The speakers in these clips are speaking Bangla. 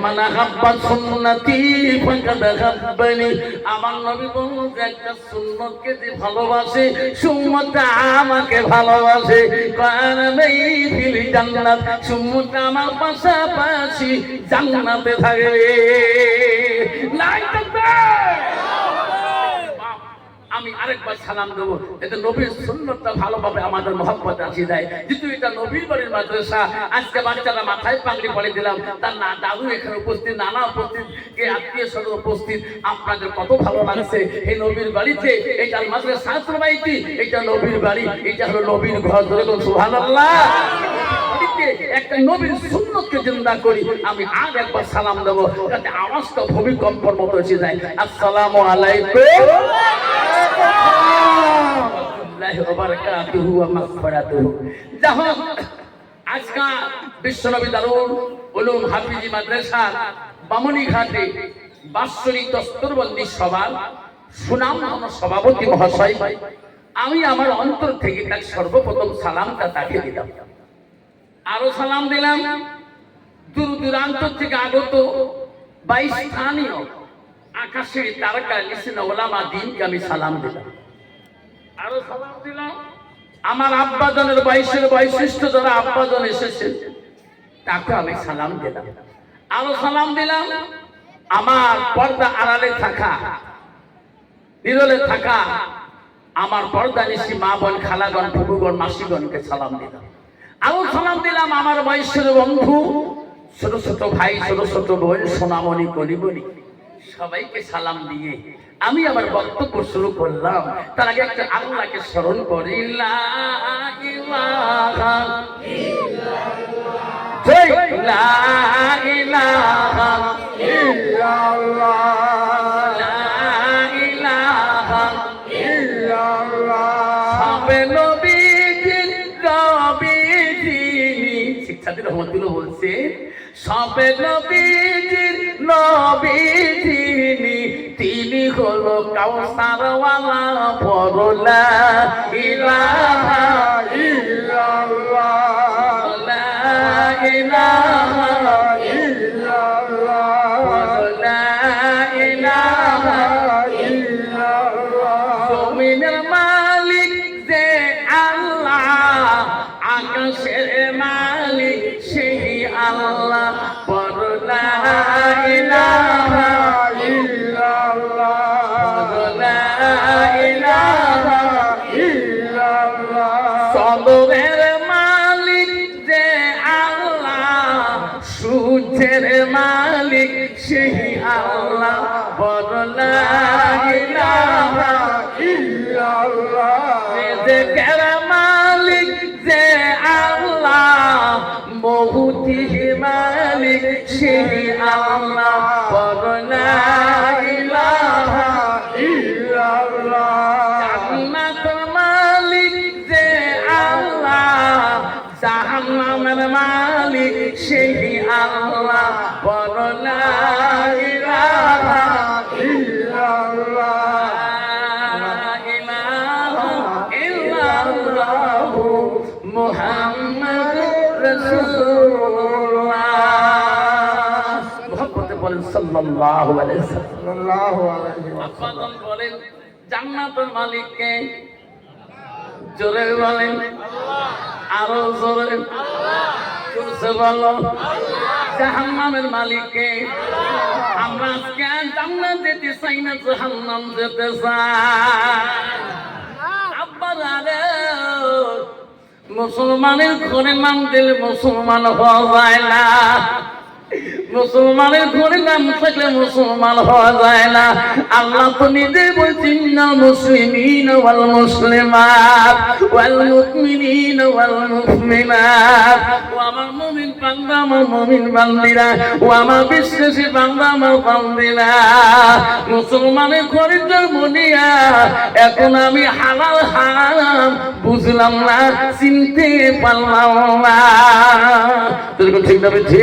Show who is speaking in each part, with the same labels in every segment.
Speaker 1: মানা হাব্বা সুন্নতি ফাকাদ হাব্বানি। আমার নবী বলল যে একটা সুন্নতকে যে ভালোবাসে সুন্নতটা আমাকে ভালোবাসে। কারণেই ফিল জান্নাত, সুন্নতটা আমার পাশাপাশি জান্নাতে থাকবে। লাই তাকবীর। আমি আরেকবার সালাম দেবো, এতে নবীর সুন্নতটা ভালোভাবে আমাদের মহব্বত আসি যায়। যেহেতু এটা নবীর বাড়ির মাদ্রাসা, আজকে বাচ্চারা মাথায় পাগড়ি পরে দিলাম, তার না দাদু এখানে উপস্থিত, নানা উপস্থিত, কে আত্মীয় স্বজন উপস্থিত, আপনাদের কত ভালো লাগছে এই নবীর বাড়িতে। এটা মাদ্রাসা শাস্ত্র বাইতি, এটা নবীর বাড়ি, এটা হলো নবীর ঘর। ধরে কোন সুবহানাল্লাহ। একটা নবীর সুন্নতকে জিন্দা করি। আমি আর একবার সালাম দেবো যাতে আওয়াজটা ভূমিকম্পের মতো এসে যায়। আসসালামু আলাইকুম আজকা বিশ্বনবী দারুল উলুম হাফিজি মাদ্রাসা বামুনিঘাটে বাৎসরিক দস্তরবন্দি সভার সুনামধন্য সভাপতি মহাশয়, আমি আমার অন্তর থেকে তার সর্বপ্রথম সালামটা তাকে দিলাম। আরো সালাম দিলাম দূর দূরান্ত থেকে আগত 22 স্থানীয় আকাশের তারকা লিসিনা ওলামা দ্বীনকে আমি সালাম দিলাম। আরো সালাম দিলাম আমার আব্বাজনের 22-এর বৈশিষ্ট্য যারা আব্বাজন এসেছেন তাকে আমি সালাম দিলাম। আরো সালাম দিলাম আমার পর্দা আড়ালে থাকা, বিরলে থাকা আমার পর্দা নিশি মা বোন, খালাগণ, ফুফুগণ, মাসিগণকে সালাম দিলাম। আরো সালাম দিলাম আমার বয়সের বন্ধু, ছোট ছোট ভাই, ছোট ছোট বোন, সোনামণি, কলিমণি, সবাইকে সালাম দিয়ে আমি আমার বক্তব্য শুরু করলাম। তার আগে একটা আল্লাহকে স্মরণ করি। লা ইলাহা ইল্লাল্লাহ, লা ইলাহা ইল্লাল্লাহ, লা ইলাহা ইল্লাল্লাহ। সবে নবীজির নবীজি, শিক্ষার্থী রহমতুল্লাহ বলছে সবে নবীজির নবীজি, তিনি হলো কাউসারওয়ালা। পড়লা ইলাহা ইল্লাল্লাহ, লা ইলাহা ইল্লাল্লাহ, লা ইলাহা ইল্লাল্লাহ। জমিনের মালিক যে আল্লাহ, আকাশের মালিক সেই আল্লাহ। পড়লা ইলাহা ইল্লাল্লাহ, লা ইলাহা ইল্লাল্লাহ। সদরের মালিক যে আল্লাহ, সূর্যের মালিক সেই আল্লাহ। পড়লা ইলাহা ইল্লাল্লাহ। রিজকের মালিক যে আল্লাহ, মৌতির মালিক সেই আল্লাহ। পড়লা ইলাহা ইল্লাল্লাহ। জান্নাতের মালিক যে আল্লাহ, জাহান্নামের মালিক সেই আল্লাহ। পড়লা ইলাহা ইল্লাল্লাহ, লা ইলাহা ইল্লাল্লাহ, মুহাম্মাদুর রাসূলুল্লাহ। মুহাম্মদ বলেন সাল্লাল্লাহু আলাইহি ওয়াসাল্লাম। আব্বাজান বলেন জান্নাতের মালিককে, জোরে বলেন আল্লাহ, আরো জোরে আল্লাহ, জোরে বলো আল্লাহ। জাহান্নামের মালিককে, আমরা আজকে জান্নাত যেতে চাই না, জাহান্নাম যেতে চাই। আব্বারা রে, মুসলমানের ঘরে নাম দিলে মুসলমান হওয়া যায় না, মুসলমানের ঘরে নাম থাকলে মুসলমান হওয়া যায় না। আল্লাহ তো নিজে বলছেন না, মুসলিমিন ওয়াল মুসলিমাত ওয়াল মুমিনিন ওয়াল মুমিনাত। ও আমার মুমিন বান্দা, আমার মুমিন বান্দিরা, ও আমার বিশ্বাসী বান্দা, আমার বান্দিরা, মুসলমানের ঘরে জন্ম নিয়া এখন আমি হালাল হারাম বুঝলাম না, চিনতে পারলাম না। ঠিক না? ঠিক।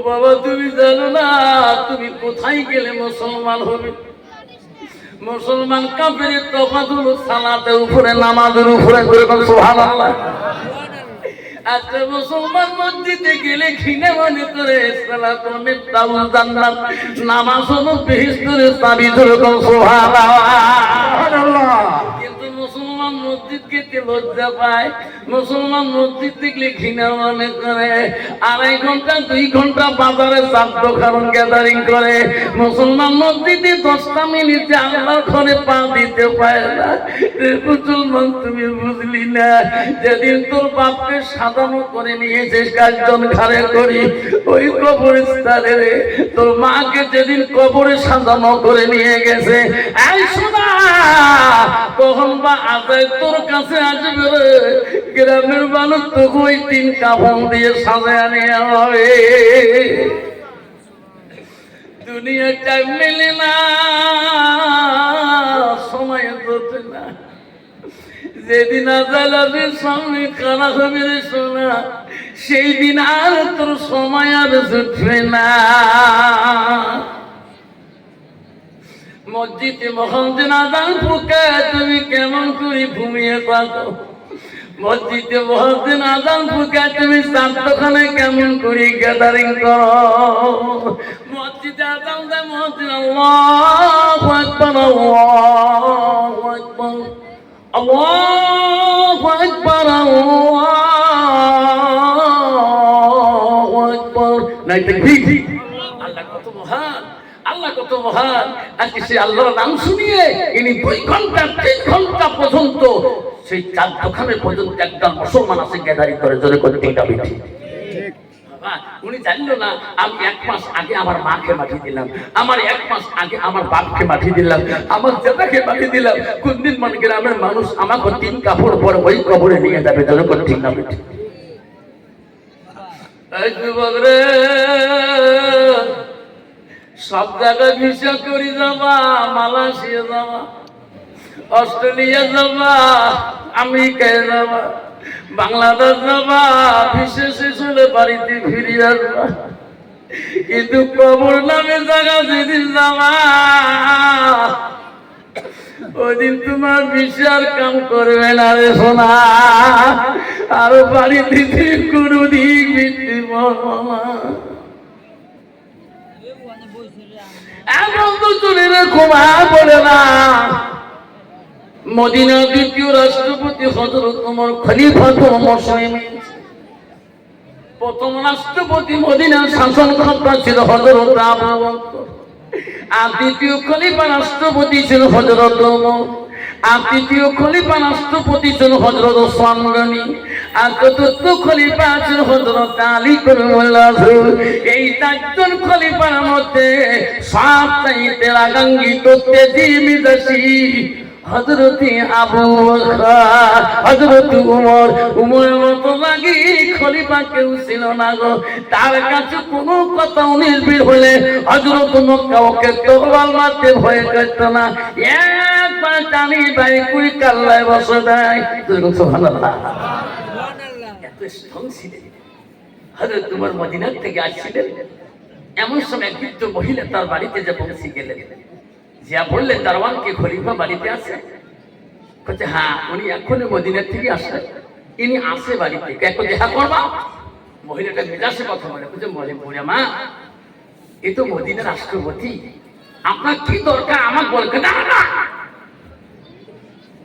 Speaker 1: বাবা তুমি জানো না তুমি কোথায় গেলে মুসলমান হবে? মুসলমান কাফের তফাৎ হলো সালাতের উপরে, নামাজের উপরে। সুবহানাল্লাহ। আচ্ছা, মুসলমান মসজিদে গেলে ঘৃণা মনে করে সালাত মিফতাহুল জান্নাত, নামাজ হলো বেহেশতের চাবি। সুবহানাল্লাহ। কিন্তু মুসলমান মসজিদ যেতে লজ্জা পায়, মুসলমান মসজিদ দেখলে ঘৃণা মনে করে, 2.5 ঘন্টা 2 ঘন্টা বাজারে চার দোকান গ্যাদারিং করে, মুসলমান মসজিদে 10টা মিনিটে আল্লাহর ঘরে পা দিতে পারে না। মুসলমান তুমি বুঝলি না, যেদিন তোর বাপকে সাজানো করে নিয়েছিস কার্জন ঘাড়ে করি, ওই কবরস্থানে তোর মাকে যেদিন কবরে সাজানো করে নিয়ে গেছে, এই শোনা কখন বা আজায় তোর কাছে আসবে রে, গ্রামের মানুষ তোকে ওই 3 কাফন দিয়ে সাজায় নিয়ে হবে। দুনিয়া টাইম মেলে না, সময় হচ্ছে না, যেদিন আজাল আসবে সামনে কারা হবে রে সোনা, সেই দিন আর তোর সময় আর জুটবে না। মসজিদে মহান্দিন আজান ফুকে তুমি কেমন করে ঘুমিয়ে থাকো, মসজিদে মহান্দিন আজান ফুকে তুমি চারখানে কেমন করে গ্যাদারিং করো। মসজিদে আজান দেয় মসজিদ, আল্লাহু আকবার আল্লাহু আকবার আল্লাহু আকবার আল্লাহু আকবার। নাই তাকবীর। আল্লাহ কত মহান, আল্লাহ কত মহান। আজকে সে আল্লাহর নাম শুনিয়ে ইনি 2 ঘন্টা 3 ঘন্টা পর্যন্ত সেই 4 দোকানের পর্যন্ত একদম মুসলমান আছে গ্যাদারিং করে। জোরে করে তিনটা বিঠি। উনি জানলো না আমি 1 মাস আগে আমার মাকে মাটি দিলাম, আমার 1 মাস আগে আমার বাপকে মাটি দিলাম, আমার জেঠাকে মাটি দিলাম। কোন দিন মানে গ্রামের মানুষ আমাকে 3 কাপড় পরে ওই কবরে নিয়ে যাবে। জোরে করে ঠিক না বিঠি। এই যুবক রে, সব জায়গায় ভিসা করি যাবা, মালয়েশিয়া যাবা, অস্ট্রেলিয়া যাবা, আমেরিকায় যাবা, বাংলাদেশ যাবা, ভিসা শেষ হলে বাড়িতে ফিরে আসবা। কিন্তু কবর নামে জায়গা যেদিন যাবা, ওই দিন তোমার ভিসার কাম করবে না রে সোনা। আর বাড়িতে কোনদিন বৃত্তি মরবো না। এখন তো চলে রে ক্ষমা বলে না। মদিনার 2য় রাষ্ট্রপতি হযরত ওমর খলিফাতুল মুসলিমিন, 1ম রাষ্ট্রপতি মদিনার শাসনকর্তা ছিল হযরত আবু বকর, আর 2য় খলিফা রাষ্ট্রপতি ছিল হযরত ওমর, আর 3য় খলিফা রাষ্ট্রপতি ছিল হযরত ওসমান গনি, আর 4র্থ খলিফা ছিল হযরত আলী কারামাল্লাহু ওয়াজহু। এই 4 জন খলিফার মধ্যে সবচাইতে রাগান্বিত তেজি মিজাজি হযরত আবু বকর, হযরত উমর। উমরের মতো লাগি খলিফা কেউ ছিল না গো। তার কাছে কোনো কথা 19 বের হলে হযরত উমর কাউকে তরবাল মারতে ভয় করত না, একবার টানি বাই কুই কাল্লায় বসে দেয়। সুবহানাল্লাহ। এত স্ট্রং ছিলেন হযরত উমর। মদিনা থেকে আসছিলেন, এমন সময় এক বৃদ্ধ মহিলা তার বাড়িতে যে পৌঁছে গেলেন, যা বললেন দারওয়ানকে খলিফা বাড়িতে আছে? বলছে হ্যাঁ, উনি এখনই মদিনা থেকে আসলেন, ইনি আসে বাড়িতে, এখন দেখা করবা। মহিলাটা মেজাজে কথা বলে, বুঝে বলে মা, এ তো মদিনার রাষ্ট্রপতি, আপনার কি দরকার আমাকে বলবে না।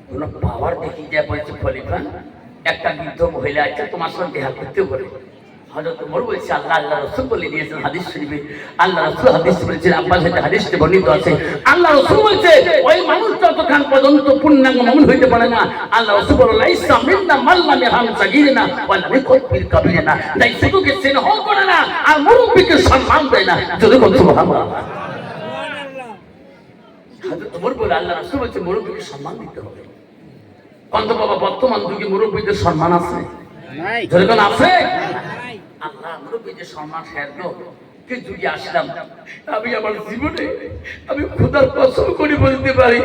Speaker 1: কোন পাওয়ার দেখি যা বলছে খলিফা, একটা বৃদ্ধ মহিলা আছে তোমার সঙ্গে দেখা করতে বলে। হযরত ওমর বলছে আল্লাহ রাসূল বলে দিয়েছেন হাদিস শরীফে, আল্লাহ রাসূল হাদিস বলেছেন, আব্বাস সাথে হাদিসে বর্ণিত আছে, আল্লাহ রাসূল বলছে ওই মানুষ যতক্ষণ পর্যন্ত পূর্ণাঙ্গ মুমিন হইতে পারে না, আল্লাহ রাসূল বলেন লাইসা মিন্না মান লাম ইয়ারহাম সাগীরানা ওয়া লাম ইয়াকুল কাবীরানা। তাই ছোটকে স্নেহ করে না আর মুরব্বিকে সম্মান দেয় না। যদি বল সুবহানাল্লাহ। হযরত ওমর বলে আল্লাহ রাসূল বলছে মুরব্বিকে সম্মান দিতে হবে। কত বাবা বর্তমান যুগে মুরব্বিদের সম্মান আছে? নাই। যেরকম আছে আল্লাহ মুরব্বিদের সম্মান শেয়ার কে যুগে আসলাম। আমি আমার জীবনে আমি খোদার কসম করে বলতে পারি,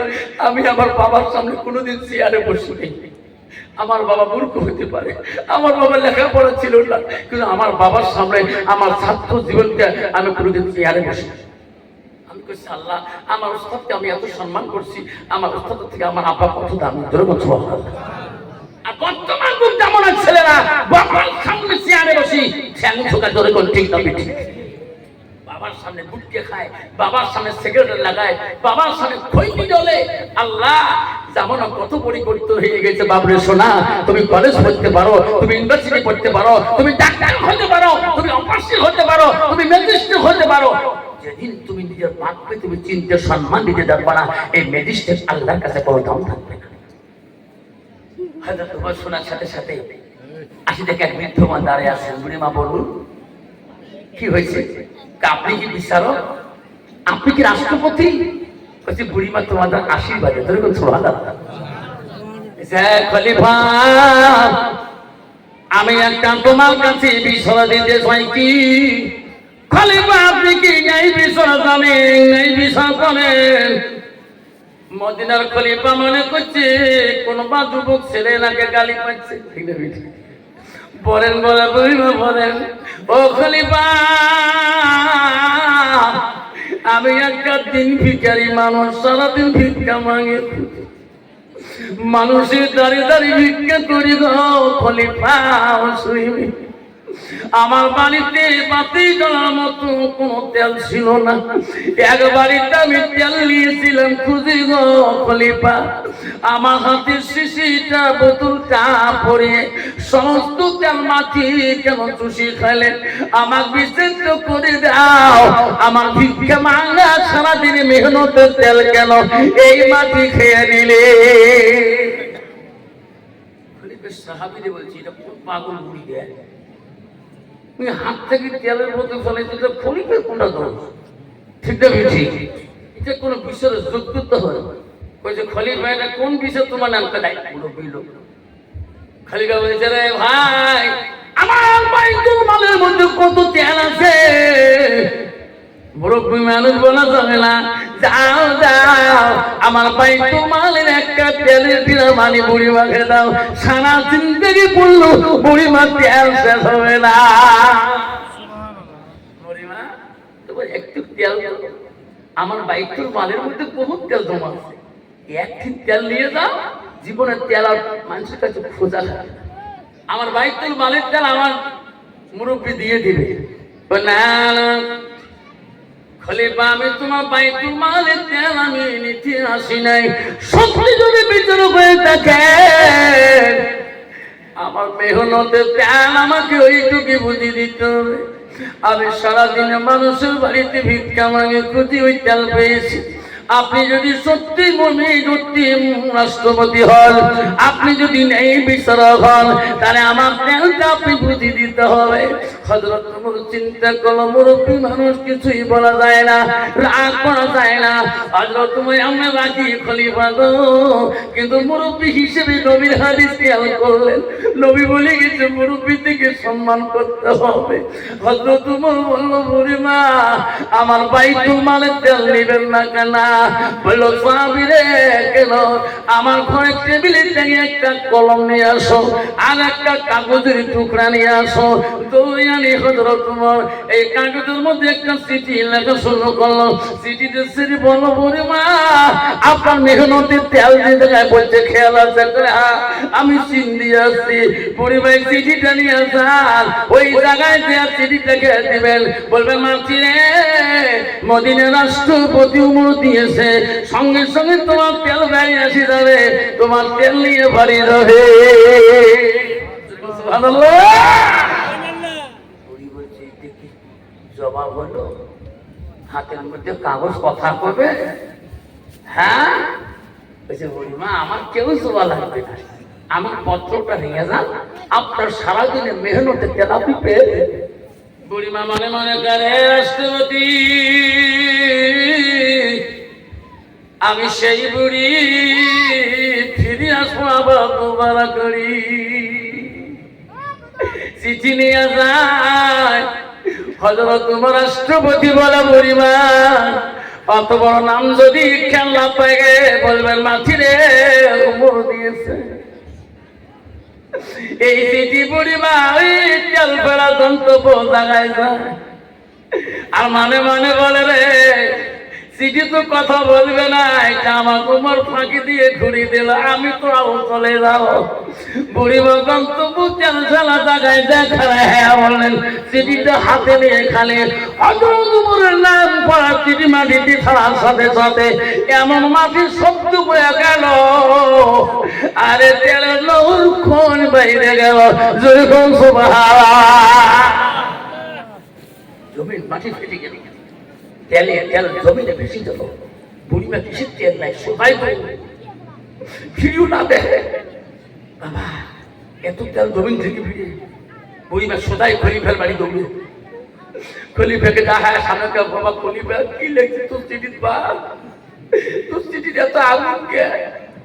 Speaker 1: আমি আমার বাবার সামনে কোনোদিন চেয়ারে বসিনি। আমার বাবা মূর্খ হতে পারে, আমার বাবা লেখাপড়া ছিল না, কিন্তু আমার বাবার সামনে আমার ছাত্র জীবনকে আমি কোনোদিন চেয়ারে বসি। আমি করছে আল্লাহ আমার উস্তাদকে আমি এত সম্মান করছি, আমার উস্তাদ থেকে আমার আব্বা কত দামি, ধরে বলছো আর বর্তমান যুগ যেমন ছেলেরা বাবার সামনে চেয়ারে বসি ঠ্যাং ঠোকা ধরে কোন ঠিক না ঠিক, বাবার সামনে বুটকে খায়, বাবার সামনে সিগারেট লাগায়, বাবার সামনে খৈনি জ্বলে। আল্লাহ যেমন কত পরিবর্তন হয়ে গেছে বাবরে সোনা, তুমি কলেজ পড়তে পারো, তুমি ইউনিভার্সিটি পড়তে পারো, তুমি ডাক্তার হতে পারো, তুমি অপারেশন হতে পারো, তুমি ম্যাজিস্ট্রেট হতে পারো। যেদিন তুমি নিজের পাপকে তুমি চিনতে সম্মান দিতে পারবে না, এই ম্যাজিস্ট্রেট আল্লাহর কাছে কোনো দাম থাকবে না। হয়তো তোমার শোনার সাথে সাথে আসি দেখে এক বৃদ্ধ মা দাঁড়িয়ে আছেন। বুড়ি মা বলুন কি হয়েছে? আপনি কি বিচারক? আপনি কি রাষ্ট্রপতি? বলছি বুড়িমা তোমাদের আশীর্বাদে, ধরে বলছো ভালো খলিফা আমি একটা তোমার কাছে বিষয় দিতে চাই। কি খলিফা আপনি কি এই বিষয় জানেন? এই বিষয় করেন মদিনার খলিফা মনে করছে কোন বা যুবক ছেলে নাকি গালি পাচ্ছে। বলেন বলে বুড়িমা বলেন ও খলিফা আমি একটা দিন ভিখারি মানুষ, সারাদিন ভিক্ষা মাঙে, মানুষের দাঁড়িয়ে দাঁড়িয়ে ভিক্ষা করি গো খলিফা। আমার বাড়িতে বাতি জ্বলার মতো কোনো তেল ছিল না, এক বাড়িতে আমি তেল নিয়েছিলাম খুঁজি গো খলিফা। আমার হাতের শিশিটা বোতলটা পরে সমস্ত তেল মাটি কেন চুষি খাইলে? আমার বিশেষ করে দাও, আমার ভিক্ষা মাঙ্গা সারাদিনে মেহনতের তেল কেন এই মাটি খেয়ে নিলে? সাহাবীরে বলছি এটা পাগল বুড়ি দেয়, হাত থেকে তেলের বোতল ফেলাইতে খলিফা কোনটা দোষ? ঠিক না ঠিক? এটা কোন বিষয়ের যোগ্যতা হয়? বলছে খলিফা এটা কোন বিষয় তোমার নামটা দেয়? খলিফা বলছে রে ভাই আমার বাইতুল মালের মধ্যে কত তেল আছে, মুরব্বী মানুষ বলা যাবে না, যাও যাও আমার বাইতুল মালের একটা তেলের দিরামানি বুড়িমাকে দাও, সারা জিন্দেগি পড়লো বুড়িমা তেল শেষ হবে না। বুড়িমা তোমার একটু তেল আমার বাইতুল মালের মধ্যে বহুত তেল জমা আছে, একটি তেল নিয়ে যাও, জীবনের তেল আর মানুষের কাছে খোঁজা যায়। আমার বাইতুল মালের তেল আমার মুরব্বী দিয়ে দিবে। না খলিফা আমি তোমার বাইতুল মালের তেল আমি নিতে আসি নাই, সত্যি যদি বিচার হয়ে থাকে আমার মেহনতের তেল আমাকে ওইটুকু বুঝি দিতে হবে। আমি সারাদিনে মানুষের বাড়িতে ভিক্ষা মাঙে খুঁজি ওই তেল পেয়েছি। আপনি যদি সত্যি মনে সত্যি রাষ্ট্রপতি হন, আপনি যদি নেই বিচারক হন, তাহলে আমার তেলটা আপনি বুঝি দিতে হবে। হযরত ওমর চিন্তা করলো মুরব্বী মানুষ, কিছুই বলা যায় না, রাগ করা যায় না। হযরত ওমর আমরা রাখি খলিফা গো, কিন্তু মুরব্বী হিসেবে নবীর হাদিস খেয়াল করলেন, নবী বলে গেছে মুরব্বী থেকে সম্মান করতে হবে। হযরত ওমর বলল বুড়িমা আমার বাইতুল মালের তেল নেবেন না কেন? বললো সাহাবী রে কেন? আমার ঘরের টেবিলের থেকে একটা কলম নিয়ে আসো আর একটা কাগজের টুকরা নিয়ে আসো। দৌড়িয়ানি হযরত ওমর এই কাগজের মধ্যে একটা চিঠি লেখা শুরু করলো। চিঠিতে সিরি বলল বুড়িমা আপনার মেহনতের তেল দিতে গায়ে বলছে খেয়াল আছে করে আমি চিন দিয়ে আসছি। বুড়িমাই চিঠিটা নিয়ে যান, ওই জায়গায় দেওয়া চিঠিটাকে দিবেন, বলবেন মাছি রে মদিনার রাষ্ট্রপতি ওমর দিয়েছে, সঙ্গে সঙ্গে তোমার তেল গাড়ি আসি যাবে, তোমার তেল নিয়ে বাড়ি যাবে। জবাব হলো হাতের মধ্যে কাগজ কথা করবে। হ্যাঁ বলছে বুড়িমা আমার কেউ জবা লাগবে না, আমার পত্রটা নিয়ে যান, আপনার সারাদিনে মেহনতের তেল আপনি পেয়ে। বুড়িমা মনে মনে করে রাষ্ট্রপতি আমি সেই বুড়ি ফিরে আসবো আবার দুবারা করি। চিঠি নিয়ে যায়, হযরত ওমর রাষ্ট্রপতি বলে বুড়িমা অত বড় নাম যদি খেয়াল না পাই গে বলবেন মাছি রে ওমর দিয়েছে। এই চিঠি বুড়িমা ওই তেল ফেরা গন্তব্য জায়গায় যায় আর মানে মানে বলে রে চিঠি তো কথা বলবে না, জামা কোমর ফাঁকি দিয়ে ঘুরিয়ে দিল, আমি তো আবার চলে যাও। বুড়িমা গন্তব্য চালা জায়গায় দেখা হ্যাঁ বললেন। চিঠিটা হাতে নিয়ে খালি হযরত ওমরের নাম পড়া চিঠি মাটিতে ছাড়ার সাথে সাথে এমন মাটির শব্দ বয়ে গেল, আরে তেলের লহুর খন বাইরে গেল, যেরকম সুবহানাল্লাহ। জমিন মাটি ফেটে গেল, তেলে তেল জমিনে ভেসে গেল। বুড়িমা কিসের তেল নাই, সবাই ফিরিও না দেখে। বাবা এত তেল জমিন থেকে ফিরে, বুড়িমা সদাই খলিফার বাড়ি দৌড়ে। খলিফাকে দেখা সামনে, বাবা খলিফা কি লেখছে তোর চিঠি? বা তোর চিঠিটা এত আগুন কে?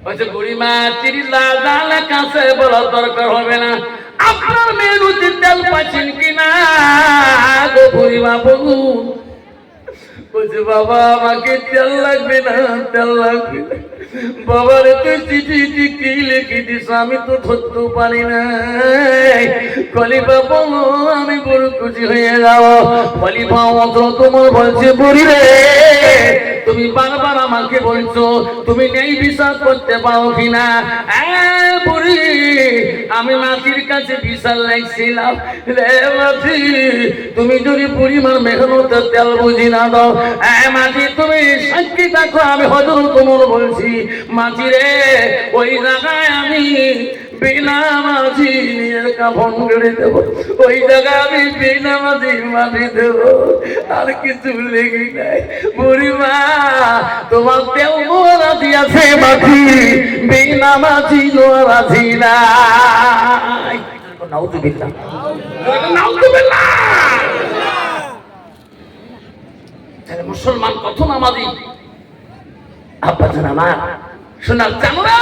Speaker 1: বলছে বুড়িমা চিঠি লাগালে কাছে বলার দরকার হবে না, আপনার মেয়ের উচিত তেল পাচ্ছেন কিনা গো বুড়িমা বলুন। বলছে বাবা আমাকে তেল লাগবে না, তেল লাগবে না। বাবার তুই চিঠি কি লিখে দিস আমি তো ধরতে পারি না। খলিফা বলো আমি বড় খুশি হয়ে যাও। খলিফা অত তোমার বলছে বুড়ি রে, তুমি বারবার আমাকে বলছো তুমি নেই বিচার করতে পারো কিনা। বুড়ি আমি মাটির কাছে বিচার লাগছিলাম রে মাটি, তুমি যদি বুড়িমার মেহনতের তেল বুঝি না দাও, মাটি তুমি সাক্ষী থাকো আমি হযরত ওমর বলছি। মাটি রে ওই জায়গায় আমি বিনা মাঝি নিয়ে কাফন করে দেব, ওই জায়গায় আমি বিনা মাঝি মাটি দেব, আর কিছু লেগে নাই। বুড়িমা তোমার তেল নোয়ারা দিয়াছে মাটি, বিনা মাঝি নোয়ারা ঝিনা। নাউযুবিল্লাহ, নাউযুবিল্লাহ। তাহলে মুসলমান কত নামাজি আব্বাজান আমার শোনার জানো না?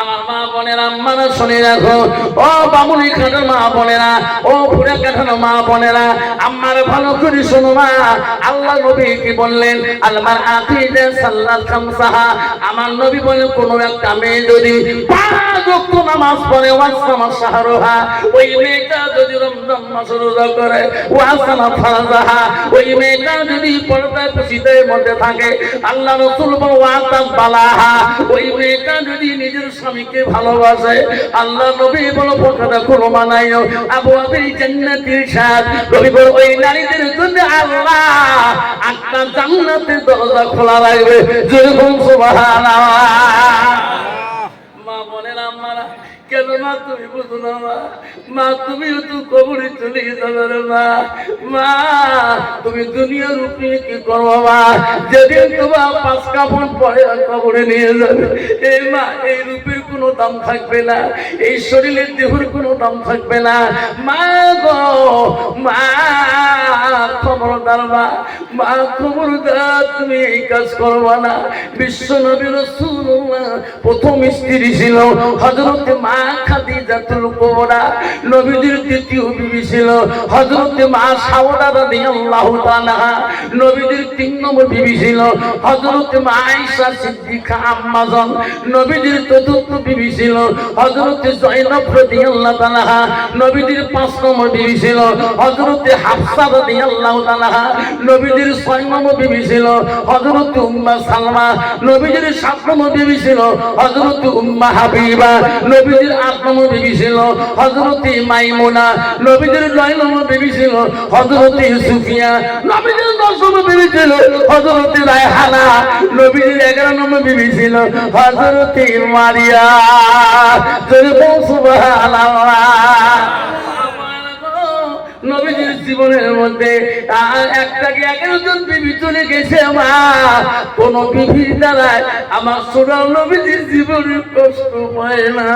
Speaker 1: আমার মা বোনেরা মারা শুনে রাখো, ও বামুনি খানের মা বোনেরা, ও ফুরা কাঠার মা বোনেরা, আমার ভালো করে শোনো মা। আল্লাহ নবী কি বললেন? আলমার আকিদে সাল্লাত খামসাহা, আমার নবী বলেন কোন একটা মেয়ে যদি 5 ওয়াক্ত নামাজ পড়ে, ওয়াসামা শাহরুহা, ওই মেয়েটা যদি রমজান মাস রোজা করে, ওয়াসামা ফারজাহা, ওই মেয়েটা যদি পর্দা পশিদের মধ্যে থাকে, আল্লাহ রাসূল বলেন ওয়াতাম বালাহা, ওই মেয়েটা যদি নিজের স্বামীকে ভালোবাসে, আল্লাহ নবী বলো পর্দা কোনো মানাইও আবু আবির জান্নাতির সাদ। নবী বল ওই নারীদের জন্য আল্লাহ 8টা জান্নাতের দরজা খোলা রাখবে, যেরকম সুবহানাল্লাহ। মা বোনেরা আমারা কেন মা তুমি বুঝো না মা? মা তুমিও তো কবরে চলে যাবে রে মা। মা তুমি দুনিয়ার উপরে কি করবো মা? যেদিন তোমার 5 কাফন পরে কবরে নিয়ে যাবে, এই মা এই রূপের কোনো দাম থাকবে না, এই শরীরের দেহের কোনো দাম থাকবে না। মা গো মা, খবরদার মা, মা খবরদার তুমি এই কাজ করবা না। বিশ্ব নবী রাসূলুল্লাহ প্রথম স্ত্রী ছিল হযরত মা খাদিজাতুল কুবরা, নবীজির দ্বিতীয় বিবি ছিল হযরত মা সাওদা রাদিয়াল্লাহু তাআলা, নবীজির 3 নম্বর বিবি ছিল হযরত মা আয়েশা সিদ্দিকা আম্মাজান, নবীজির চতুর্থ বিবি ছিল হযরত যায়েনব রাদিয়াল্লাহু তাআলা, নবীজির 5 নম্বর বিবি ছিল হযরত হাফসা রাদিয়াল্লাহু তাআলা, নবীজির 6 নম্বর বিবি ছিল হযরত উম্মে সালমা, নবীজির 7 নম্বর বিবি ছিল হযরত উম্মে হাবিবা, নবীজির 8 নম্বর বিবি ছিল হযরত মাইমুনা, নবীজির 9 নম্বর বিবি ছিল হযরত সুফিয়া, নবীজির 10 নম্বর বিবি ছিল হযরত রায়হানা, নবীজির 11 নম্বর বিবি ছিল হযরত মারিয়া। সুবহানাল্লাহ। নবীজির জীবনের মধ্যে একটাকে 11 বিবি চলে গেছে মা। কোন বিবির দ্বারা আমার সোনার নবীজির জীবনের কষ্ট হয় না।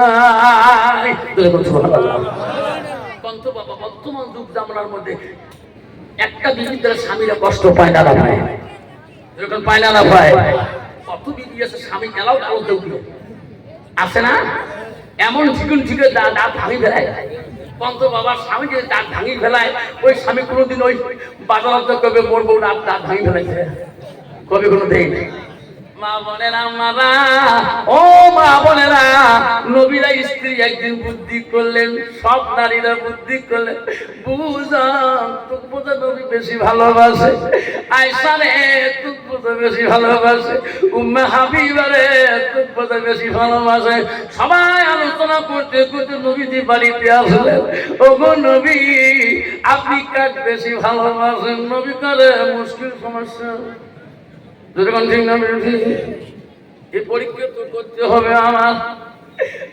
Speaker 1: বর্তমান যুগ জামানার মধ্যে একটা বিবির দ্বারা স্বামীরা কষ্ট পায় না ভাই, যখন পায় না ভাই। কত বিবি আছে স্বামী এলাও আলো আছে না? এমন চিকন চিকন দাঁত ভাঙি ফেলায়। পন্ত বাবার স্বামী যদি দাঁত ভাঙি ফেলায়, ওই স্বামী কোনোদিন ওই বাজার কবে মরবো দাঁত ভাঙি ফেলাইছে কবে কোনো দিন। মা বোনেরা মারা, ও মা বোনেরা, নবীরা স্ত্রী একদিন বুদ্ধি করলেন, সব নারীরা বুদ্ধি করলেন, বুঝাম তোকে নবী বেশি ভালোবাসে, আয়েশা রে তোকে বেশি ভালোবাসে, উম্মে হাবিবা রে তোকে বেশি ভালোবাসে। সবাই আলোচনা করতে করতে নবীজি বাড়িতে আসলেন। ওগো নবী, আপনি কাকে বেশি ভালোবাসেন? নবী করে মুশকিল সমস্যা, যখন ঠিক না এই পরীক্ষা তো করতে হবে আমার।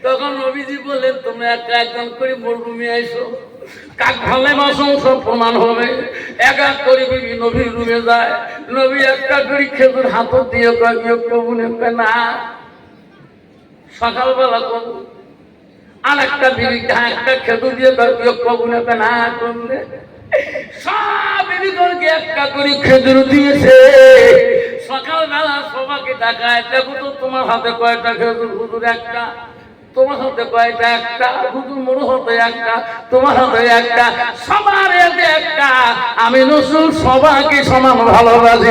Speaker 1: তখন নবীজি বললেন, তোমরা একটা একজন করে মরুভূমি আইসো, কাক ভালোবাসো সব প্রমাণ হবে। এক এক করে বিবি নবীর রুমে যায়, নবী একটা করে খেজুর হাত দিয়ে কবুনে না সকালবেলা করবো, আর একটা বিবি একটা খেজুর দিয়ে কবুনে না করলে সব বিবিগণকে একটা করে খেজুর দিয়েছে। সকালবেলা সবাইকে ডাকায়, দেখো তো তোমার হাতে কয়টা খেজুর? হুজুর একটা। তোমার হাতে কয়টা? একটা। হুজুর মোর হাতে একটা, তোমার হাতে একটা, সবার হাতে একটা। আমি রাসূল সবাইকে সমান ভালোবাসি।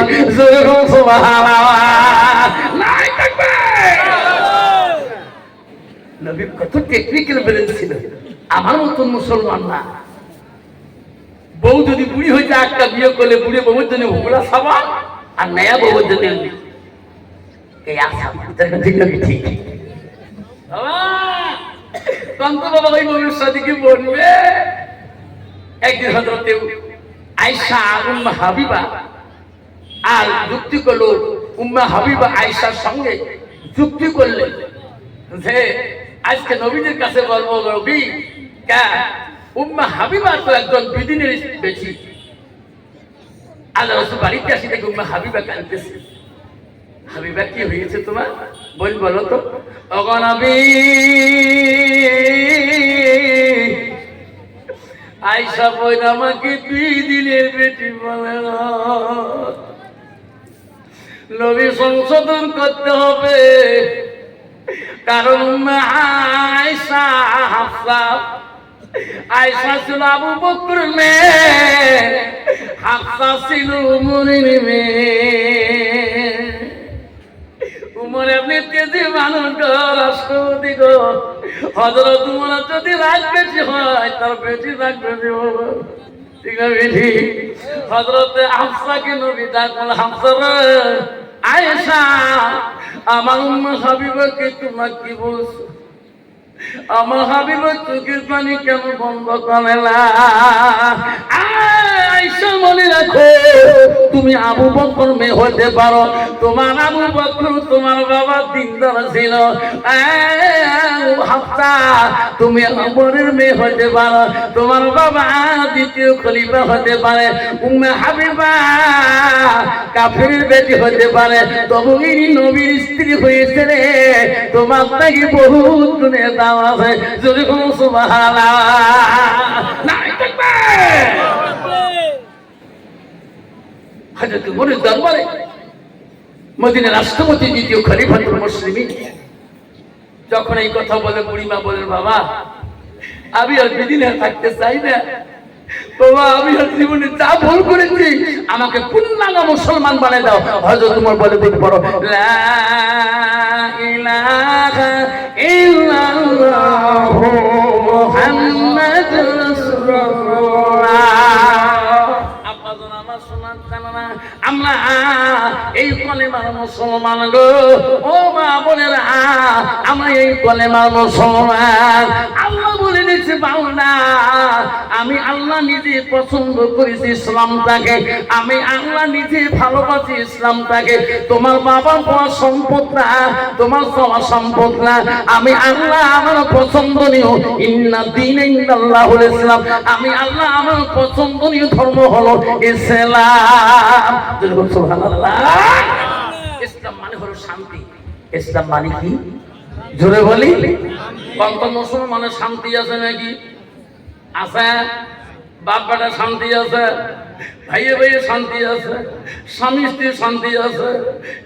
Speaker 1: নাই থাকবে। নবী কত টেকনিক্যাল ব্রেন ছিল, আমার মতন মুসলমান না। বউ যদি বুড়ি হইতে একটা বিয়ে করলে বুড়ি বউর জন্য হুগলা সাবান, আর নয়া বউর জন্য এই আশা ঠিক নাকি? ঠিক বাবা ওই বউর সাথে কি বলবে? একদিন হযরত আয়েশা উম্মে হাবিবা আর যুক্তি করলো, উম্মে হাবিবা আয়েশার সঙ্গে যুক্তি করলেন যে আজকে নবীদের কাছে বলবো, নবী কা উম্মে হাবিবা তো একজন বিদিনের বেশি। আল্লাহ রাসূল বাড়িতে আসি দেখে উম্মে হাবিবা কাঁদতেছে। হাবিবা কি হয়েছে তোমার? বলো তো। ওগো নবী, আয়েশা বইন আমাকে বিদিনের বেটি বলে না। নবী সংশোধন করতে হবে, কারণ উম্মে আয়েশা হাফসা, আয়েশা ছিল আবু বকরের মেয়ে, হাফসা ছিল উমরের মেয়ে। উমর এমনি তেজি মানুষ গো, রাষ্ট্রপতি গো। হযরত উমর যদি রাগ বেশি হয়, তার বেশি রাগ বেশি হবে, ঠিক না বেশি? হযরত হাফসাকে নবী ডাকল, হাফসা রে, আয়েশা আমার উম্মে হাবিবাকে তোমার কি বলছো? আমার হাবিবের চোখের পানি কেন বন্ধ করে না? আয়েশা মনে রাখো, তুমি আবু বকর মেয়ে হতে পারো, তোমার আবু বকর তোমার বাবা দিনদার ছিল। হাফসা তুমি ওমরের মেয়ে হতে পারো, তোমার বাবা দ্বিতীয় খলিফা হতে পারে। উম্মে হাবিবা কাফিরের বেটি হতে পারে, তবু ইনি নবীর স্ত্রী হয়েছে রে। তোমার নাকি বহুত গুণে দাম আছে, যদি কোনো সুবহানাল্লাহ নাই থাকবে। হযরত উমরের দরবারে মদিনার রাষ্ট্রপতি দ্বিতীয় খলিফাতুল মুসলিমিন যখন এই কথা বলে, বুড়িমা বলেন, বাবা আমি আর বিদিনে থাকতে চাই না। বাবা আমি আর জীবনে যা ভুল করেছি, আমাকে পূর্ণাঙ্গ মুসলমান বানিয়ে দাও। হযরত উমর বলে দিতে পারো, লা ইলাহা ইল্লাল্লাহু মুহাম্মাদুর রাসূলুল্লাহ। আপনাদের আমার শোনার জানা, আমরা এই কলেমার মুসলমান গো। ও মা বোনেরা, আমরা এই কলেমার মুসলমান। আল্লাহ বলে দিয়েছে, বান্দা আমি আল্লাহ নিজে পছন্দ করেছি ইসলামটাকে, আমি আল্লাহ নিজে ভালোবাসি ইসলামটাকে। তোমার বাবা পাওয়া সম্পদ না, তোমার পাওয়া সম্পদ না, আমি আল্লাহ আমার পছন্দনীয়। ইন্না দীনা ইনদাল্লাহুল ইসলাম, আমি আল্লাহ আমার পছন্দনীয় ধর্ম হলো ইসলাম। সুবহানাল্লাহ। ইসলাম মানে হলো শান্তি। ইসলাম মানে কি? জোরে বলি। কোন মুসলমানের শান্তি আছে নাকি? আছে? বাপ বেটা শান্তি আছে, ভাইয়ে ভাইয়ে শান্তি আছে, স্বামী স্ত্রীর শান্তি আছে,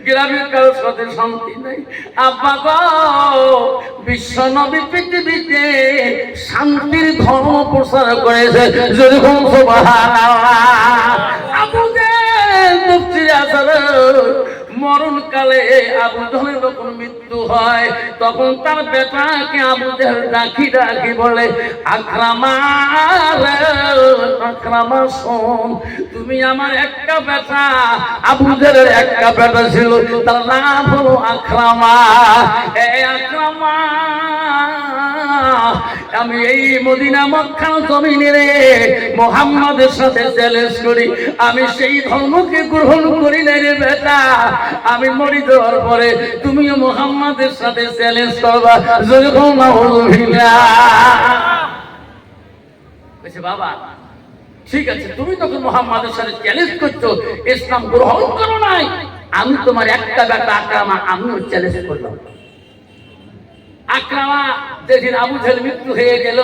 Speaker 1: গ্রামের কারোর সাথে শান্তি নেই। আব্বা গো, বিশ্ব নবী পৃথিবীতে শান্তির ধর্ম প্রচার করেছে, যেরকম সুবহানাল্লাহ। আবু জেহেল মুফতি আছে, মরণকালে আবু জহলের যখন মৃত্যু হয় তখন তার বেটাকে আবু জহল ডাকি ডাকি বলে, আকরামা রে, আকরামা শোন, তুমি আমার একটা বেটা, আবু জহলের একটা বেটা ছিল, তার নাম হলো আকরামা। এই আকরামা, আমি এই মদিনা মক্কার জমিনে রে মুহাম্মাদের সাথে চ্যালেঞ্জ করি, আমি সেই ধর্মকে গ্রহণ করি না রে বেটা। আমি মরি যাওয়ার পরে তুমিও মুহাম্মাদের সাথে চ্যালেঞ্জ করবা। যখন বলছে বাবা ঠিক আছে, তুমি তখন মুহাম্মাদের সাথে চ্যালেঞ্জ করছো, ইসলাম গ্রহণ করো নাই, আমি তোমার একটা বেটা আকরামা আমিও চ্যালেঞ্জ করলাম। আকরামা যেদিন আবু জেহেল মৃত্যু হয়ে গেল,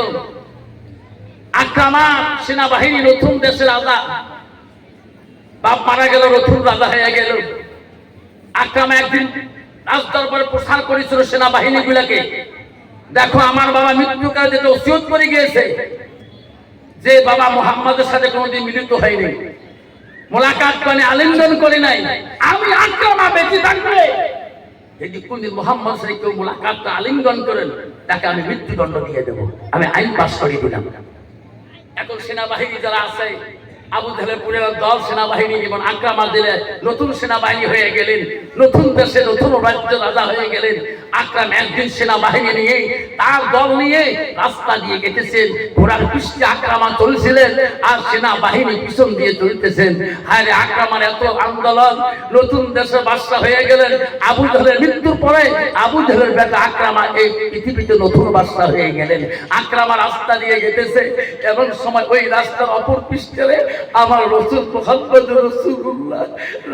Speaker 1: আকরামা সেনাবাহিনী নতুন দেশের রাজা, বাপ মারা গেল, নতুন রাজা হয়ে গেল। আকরামা একদিন রাজদরবারে প্রচার করেছিল সেনাবাহিনী গুলাকে, দেখো আমার বাবা মৃত্যুকালে যেটা ওসিয়ত করে গিয়েছে যে বাবা মুহাম্মাদের সাথে কোনোদিন মিলিত হয়নি, মোলাকাত করে আলিঙ্গন করে নাই, আমি আকরামা বেঁচে থাকবে যদি কোনদিন মুহাম্মদ সাথে কেউ মোলাকাত আলিঙ্গন করেন তাকে আমি মৃত্যুদণ্ড দিয়ে দেবো, আমি আইন পাস করে দিলাম। এখন সেনাবাহিনী যারা আছে, আবু জেহেলের পুরো দল সেনাবাহিনী, যেমন আকরামা দিলে নতুন সেনাবাহিনী হয়ে গেলেন, নতুন দেশে নতুন রাজ্য রাজা হয়ে গেলেন। আকরাম একদিন সেনাবাহিনী নিয়ে তার দল নিয়ে রাস্তা দিয়ে গেতেছেন, ঘোড়ার পৃষ্ঠে আকরামা চলছিলেন আর সেনাবাহিনী পিছন দিয়ে চলতেছেন। হায় রে, আকরামার এত আন্দোলন, নতুন দেশে বাদশা হয়ে গেলেন। আবু জেহেলের মৃত্যুর পরে আবু জেহেলের বেটা আকরামা এই পৃথিবীতে নতুন বাদশা হয়ে গেলেন। আকরামা রাস্তা দিয়ে গেতেছে, এমন সময় ওই রাস্তার অপর পৃষ্ঠে আমার রাসূল মুহাম্মদ রাসূলুল্লাহ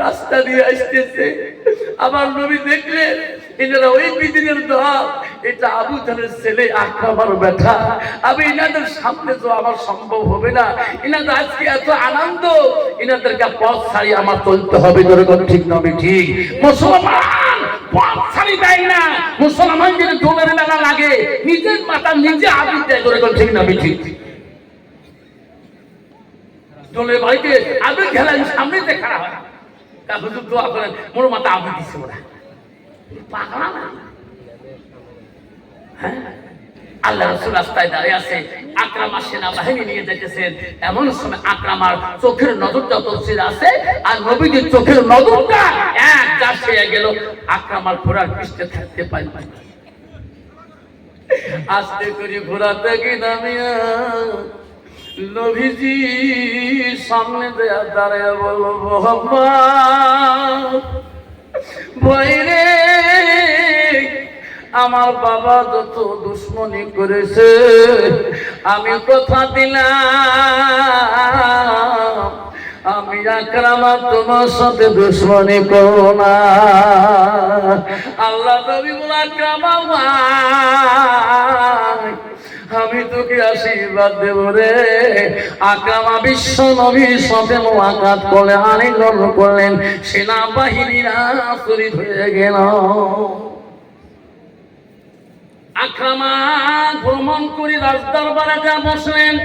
Speaker 1: রাস্তা দিয়ে আসতেছে। আমার নবী দেখলেন এনারা ওই বিদিনের দল, এটা আবু জেহেলের ছেলে আকরামার বেটা, আমি এনাদের সামনে তো আমার সম্ভব হবে না, এনাদের আজকে এত আনন্দ, এনাদেরকে পথ ছাড়িয়ে আমার চলতে হবে। যেরকম ঠিক নবী ঠিক, মুসলমান পথ ছাড়ি দেয় না, মুসলমান যেন দোলের মেলা লাগে, নিজের মাথা নিজে আবিদ দেয়। যেরকম ঠিক নবী ঠিক, দোলের বাড়িতে আবিদ খেলায় সামনেতে খারাপ হয়, তা হুজুর দোয়া করেন মোর মাথা আবিদ দিচ্ছে, ওরা পাগলা না। হ্যাঁ, আল্লাহ রাসূল রাস্তায় দাঁড়িয়ে আছে, আকরামা সেনাবাহিনী নিয়ে যেতেছেন। এমন সময় আকরামার চোখের নজরটা তফসির আছে আর নবীজির চোখের নজরটা এক জাস হয়ে গেল, আকরামার ঘোড়ার পৃষ্ঠে থাকতে পারি। আস্তে করে ঘোড়া থেকে নামিয়া নবীজি সামনে দাঁড়িয়ে বলল, মুহাম্মদ ভাইরে, আমার বাবা যত দুশ্মনী করেছে আমি কথা দিলাম আমি আকরামা তোমার সাথে দুশ্মনী করব না। আল্লাহ নবী বলে, আকরামা ভাই আমি তোকে আশীর্বাদ দেব রে। আকরামা বিশ্ব নবীর সাথে মুলাকাত করে আলিঙ্গন করলেন, সেনাবাহিনীরা শহীদ হয়ে গেল। আকরামা ভ্রমণ করে রাজদরবারে যা বসলেন,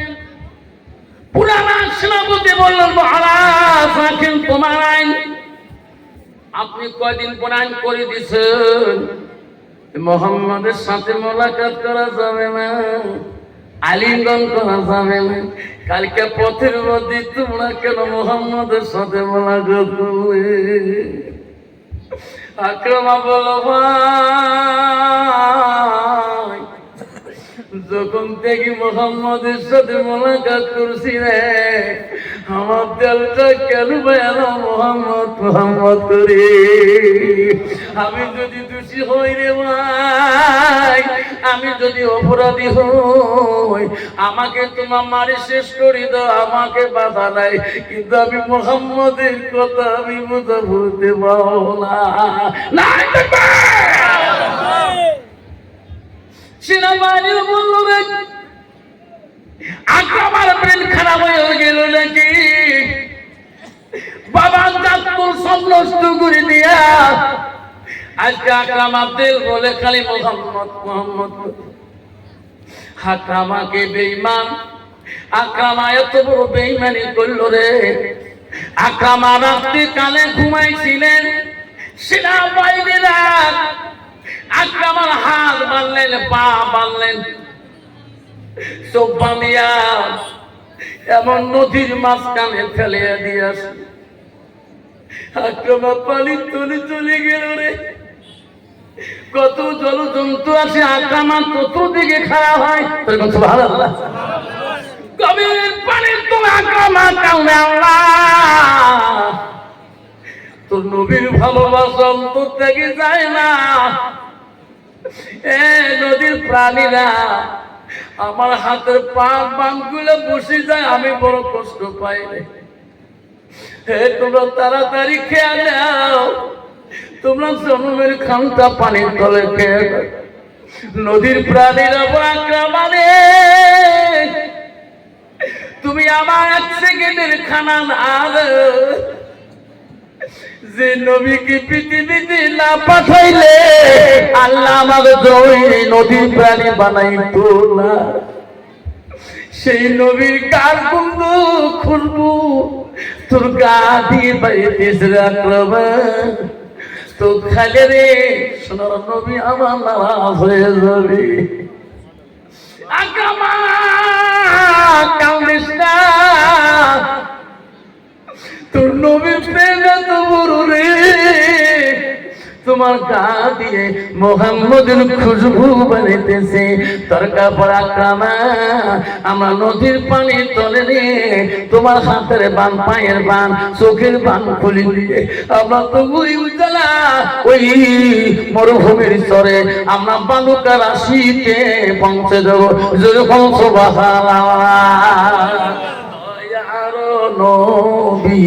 Speaker 1: পুরানা সেনাপতি বললেন, মহারাজ রাখেন তোমার আইন, আপনি কয়দিন পর আইন করে দিচ্ছেন মুহাম্মাদের সাথে মোলাকাত করা যাবে না, আলিঙ্গন করা যাবে না। কালকে পথের মধ্যে তোমরা কেন মুহাম্মাদের সাথে মোলাকাত করলে? আকরামা বলো, ভাই যখন থেকে মুহাম্মাদের সাথে মোলাকাত করছি রে, আমার দিলটা কেন বেয়াল মুহাম্মদ মুহাম্মদ করে। আমি যদি দোষী হই রে ভাই, আমি যদি অপরাধী হই, আমাকে তোমার মারি শেষ করে দাও, আমাকে বাধা নাই, কিন্তু আমি মুহাম্মদের কথা আমি বোঝা বলতে পারবো না। সেনাবাহিনী বলল, আকরামার ব্রেন খারাপ হয়ে গেল নাকি, বাবা জাতকুল সব নষ্ট করে দিয়া আজকে আকরামা দিল বলে খালি মুহাম্মদ মুহাম্মদ। আকরামাকে বেঈমান, আকরামা এত বড় বেঈমানি করলো রে। আকরামা রাত্রি কালে ঘুমাইছিলেন, সেনাবাহিনীরা আকরামার হাত বাঁধলেন, পা বাঁধলেন, চোখ বাঁধিয়া এমন নদীর মাঝখানে ফেলে দিয়ে আসে। আকরামা পানি তলে চলে গেল রে। কত জলজন্তু আছে, আকরামা তত দিকে খারাপ হয়। সুবহানাল্লাহ। গভীর পানির তলে আকরামা কাঁদে, আল্লাহ তোর নবীর ভালোবাসা অন্তর থেকে যায় না। এ নদীর প্রাণীরা আমার হাতের পা বাঁধগুলো বসে যায়, আমি বড় কষ্ট পাই। হে তোমরা তাড়াতাড়ি খেয়াল নাও, তোমরা জনমের খানটা পানির তলে খেয়ে নদীর প্রাণীরা আকরামা রে, তুমি আমার 1 সেকেন্ডের খানা আর যে নবীকে পৃথিবীতে না পাঠাইলে আল্লাহ আমাকে নদীর প্রাণী বানাইতো না। সেই নবীর কার বন্ধু খুলবো তোর গা দিয়ে বাড়িতে রাখলাম তো খালে রে সোনার নবী আমার নারাজ হয়ে যাবে। আকরামা কান্দিস না, তোর নবীর প্রেম এত বড় রে, তোমার গা দিয়ে মোহাম্মদের খুশবু বানাইতেছে। তোর কাপড় আকরামা আমরা নদীর পানির তলে রে তোমার হাতের বান, পায়ের বান, চোখের বান খুলে দিয়ে আমরা তো ওই উজালা ওই মরুভূমির চরে আমরা বালুকা রাশিতে পৌঁছে দেবো। যেরকম সুবহানাল্লাহ। নবী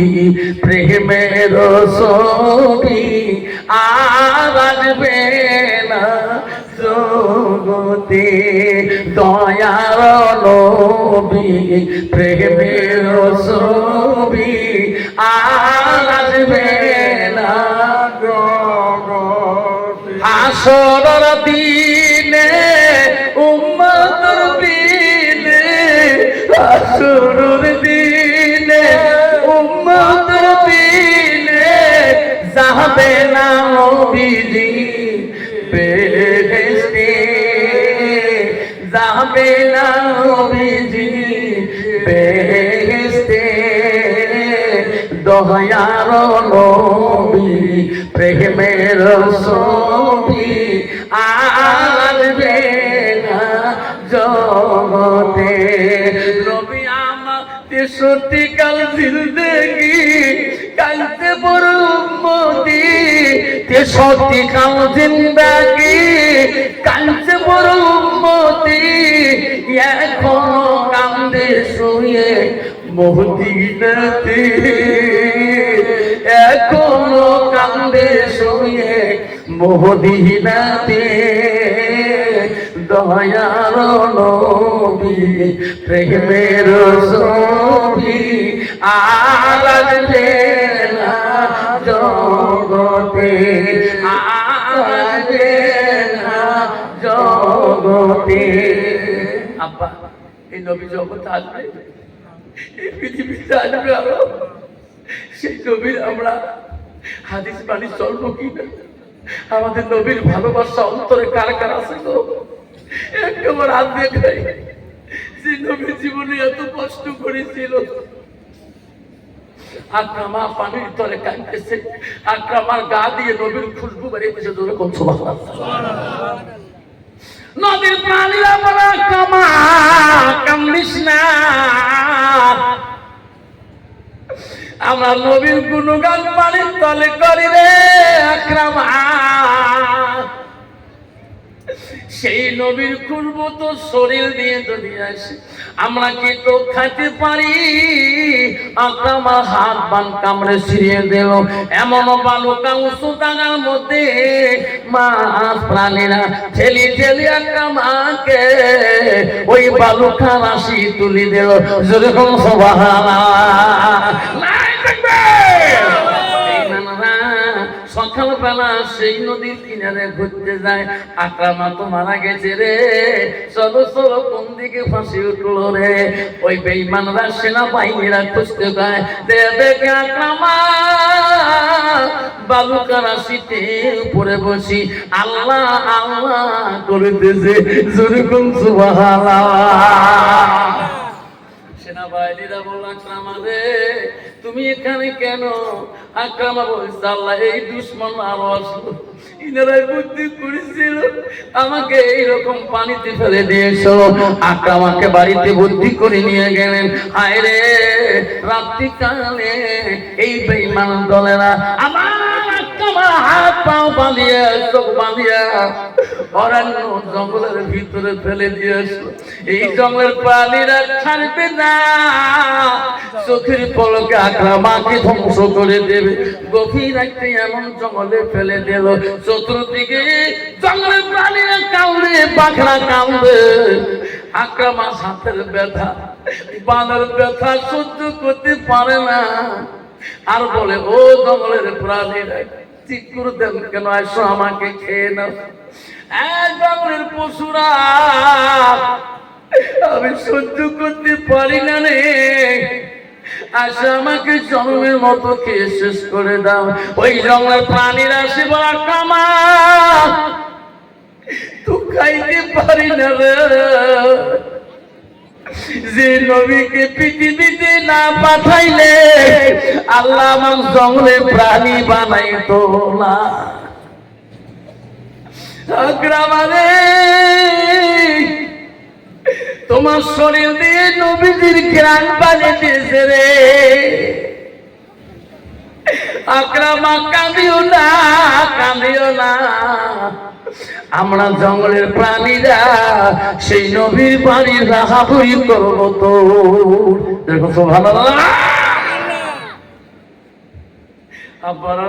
Speaker 1: প্রেমের ছবি আর আসবে না জগতে, দয়ার নবী প্রেমের ছবি আর আসবে না জগতে। হাসরের দিনে উম্মতের দিনে, হাসরের দিনে উম্মতের দিনে যাবে না নবীজি বেহেশতে, যাবে না নবীজি বেহেশতে। দয়ার নবী প্রেমের ছবি আসবে না জগতে। নবী আমার 63 কাল জিন্দেগি কালতে বড় উম্মতি, 63 কাল জিন্দেগি কালতে বড় উম্মতি। এখনো কান্দে শুয়ে মদিনাতে, এখনো কান্দে শুয়ে মদিনাতে। দয়ার নবী প্রেমের ছবি আর আসবে না জগতে, আসবে না জগতে। আব্বা এই নবী জগতে আসবে, এই পৃথিবীতে আসবে আরো। সেই নবীর আমরা হাদিস বাণী চলবো কিনা? আমাদের নবীর ভালোবাসা অন্তরে কার কার আছে গো? একবার হাত দিয়ে খাই। যে নবীর জীবনে এত কষ্ট করেছিল। আকরামা পানির তলে কাঁদতেছে, আকরামার গা দিয়ে নবীর খুশবু বেরিয়েছে। জোরে কোন সুবহানাল্লাহ। নদীর প্রাণীরা বলে আকরামা কান্দিস না, আমরা নবীর গুণগান পানির তলে করি রে আকরামা। সেই নবীর খুশবু তো শরীর দিয়ে যদি আসে আমরা কি তো খাইতে পারি? আকরামার হাত বান কামড়ে ছিঁড়িয়ে দিল। এমন বালুকা উঁচু ডাঙার মধ্যে মাছ প্রাণীরা ঠেলি ঠেলি আকরামাকে ওই বালুকা রাশি তুলি দিল। যেরকম সুবহানাল্লাহ। সকাল সকালবেলা সেই নদীর কিনারে ঘুরতে যায়, আকরামা তো মারা গেছে রে, চলো চলো কোন দিকে ফাঁসি উঠলো রে। ওই বেঈমানরা সেনাবাহিনীরা খুঁজতে যায়, দেখে আকরামা বালুকারাশিতে উপরে বসি আল্লাহ আল্লাহ করিতেছে, যেরকম সুবহানাল্লাহ। সেনাবাহিনীরা বলল, আকরামা রে তুমি এখানে কেন? আকরামা বলছে, আল্লাহ এই দুশ্মন আরো আসলো, ইনারাই বুদ্ধি করেছিল আমাকে এইরকম পানিতে ফেলে দিয়েছো। আকরামাকে বাড়িতে বুদ্ধি করে নিয়ে গেলেন। হায় রে রাত্রিকালে এই বেঈমান দলেরা আমার হাত পাও বাঁধিয়া চোখ বাঁধিয়া অরণ্য জঙ্গলের ভিতরে ফেলে দিয়েছ। এই জঙ্গলের প্রাণীরা ছাড়বে না, চোখের পলকে আকরামাকে ধ্বংস করে দেবে। গভীর রাতে এমন জঙ্গলে ফেলে দিল, চতুর্দিকে জঙ্গলের প্রাণীরা কাঁদে, পাখরা কাঁদে। আকরামা হাতের ব্যথা বাঁধার ব্যথা সহ্য করতে পারে না, আর বলে, ও জঙ্গলের প্রাণীরা ঠিক করে দেন কেন, আসো আমাকে খেয়ে নাও। জঙ্গলের পশুরা আমি সহ্য করতে পারি না রে, আসো আমাকে জন্মের মতো খেয়ে শেষ করে দাও। ওই জঙ্গলের প্রাণীরা সে বলা, কামা তো খাইতে পারি না রে, যে নবীকে পৃথিবীতে না পাঠাইলে আল্লাহ আমার জঙ্গলে প্রাণী বানাইতো না। আকরামা রে তোমার শরীর দিয়ে নবীজির ঘ্রাণ বানিয়েছে রে। আকরামা কাঁদিও না, কাঁদিও না, আমরা জঙ্গলের প্রাণীরা সেই নবীর বাড়ির রাহাবুরি করবো তো। দেখো সুবহানাল্লাহ। আপনারা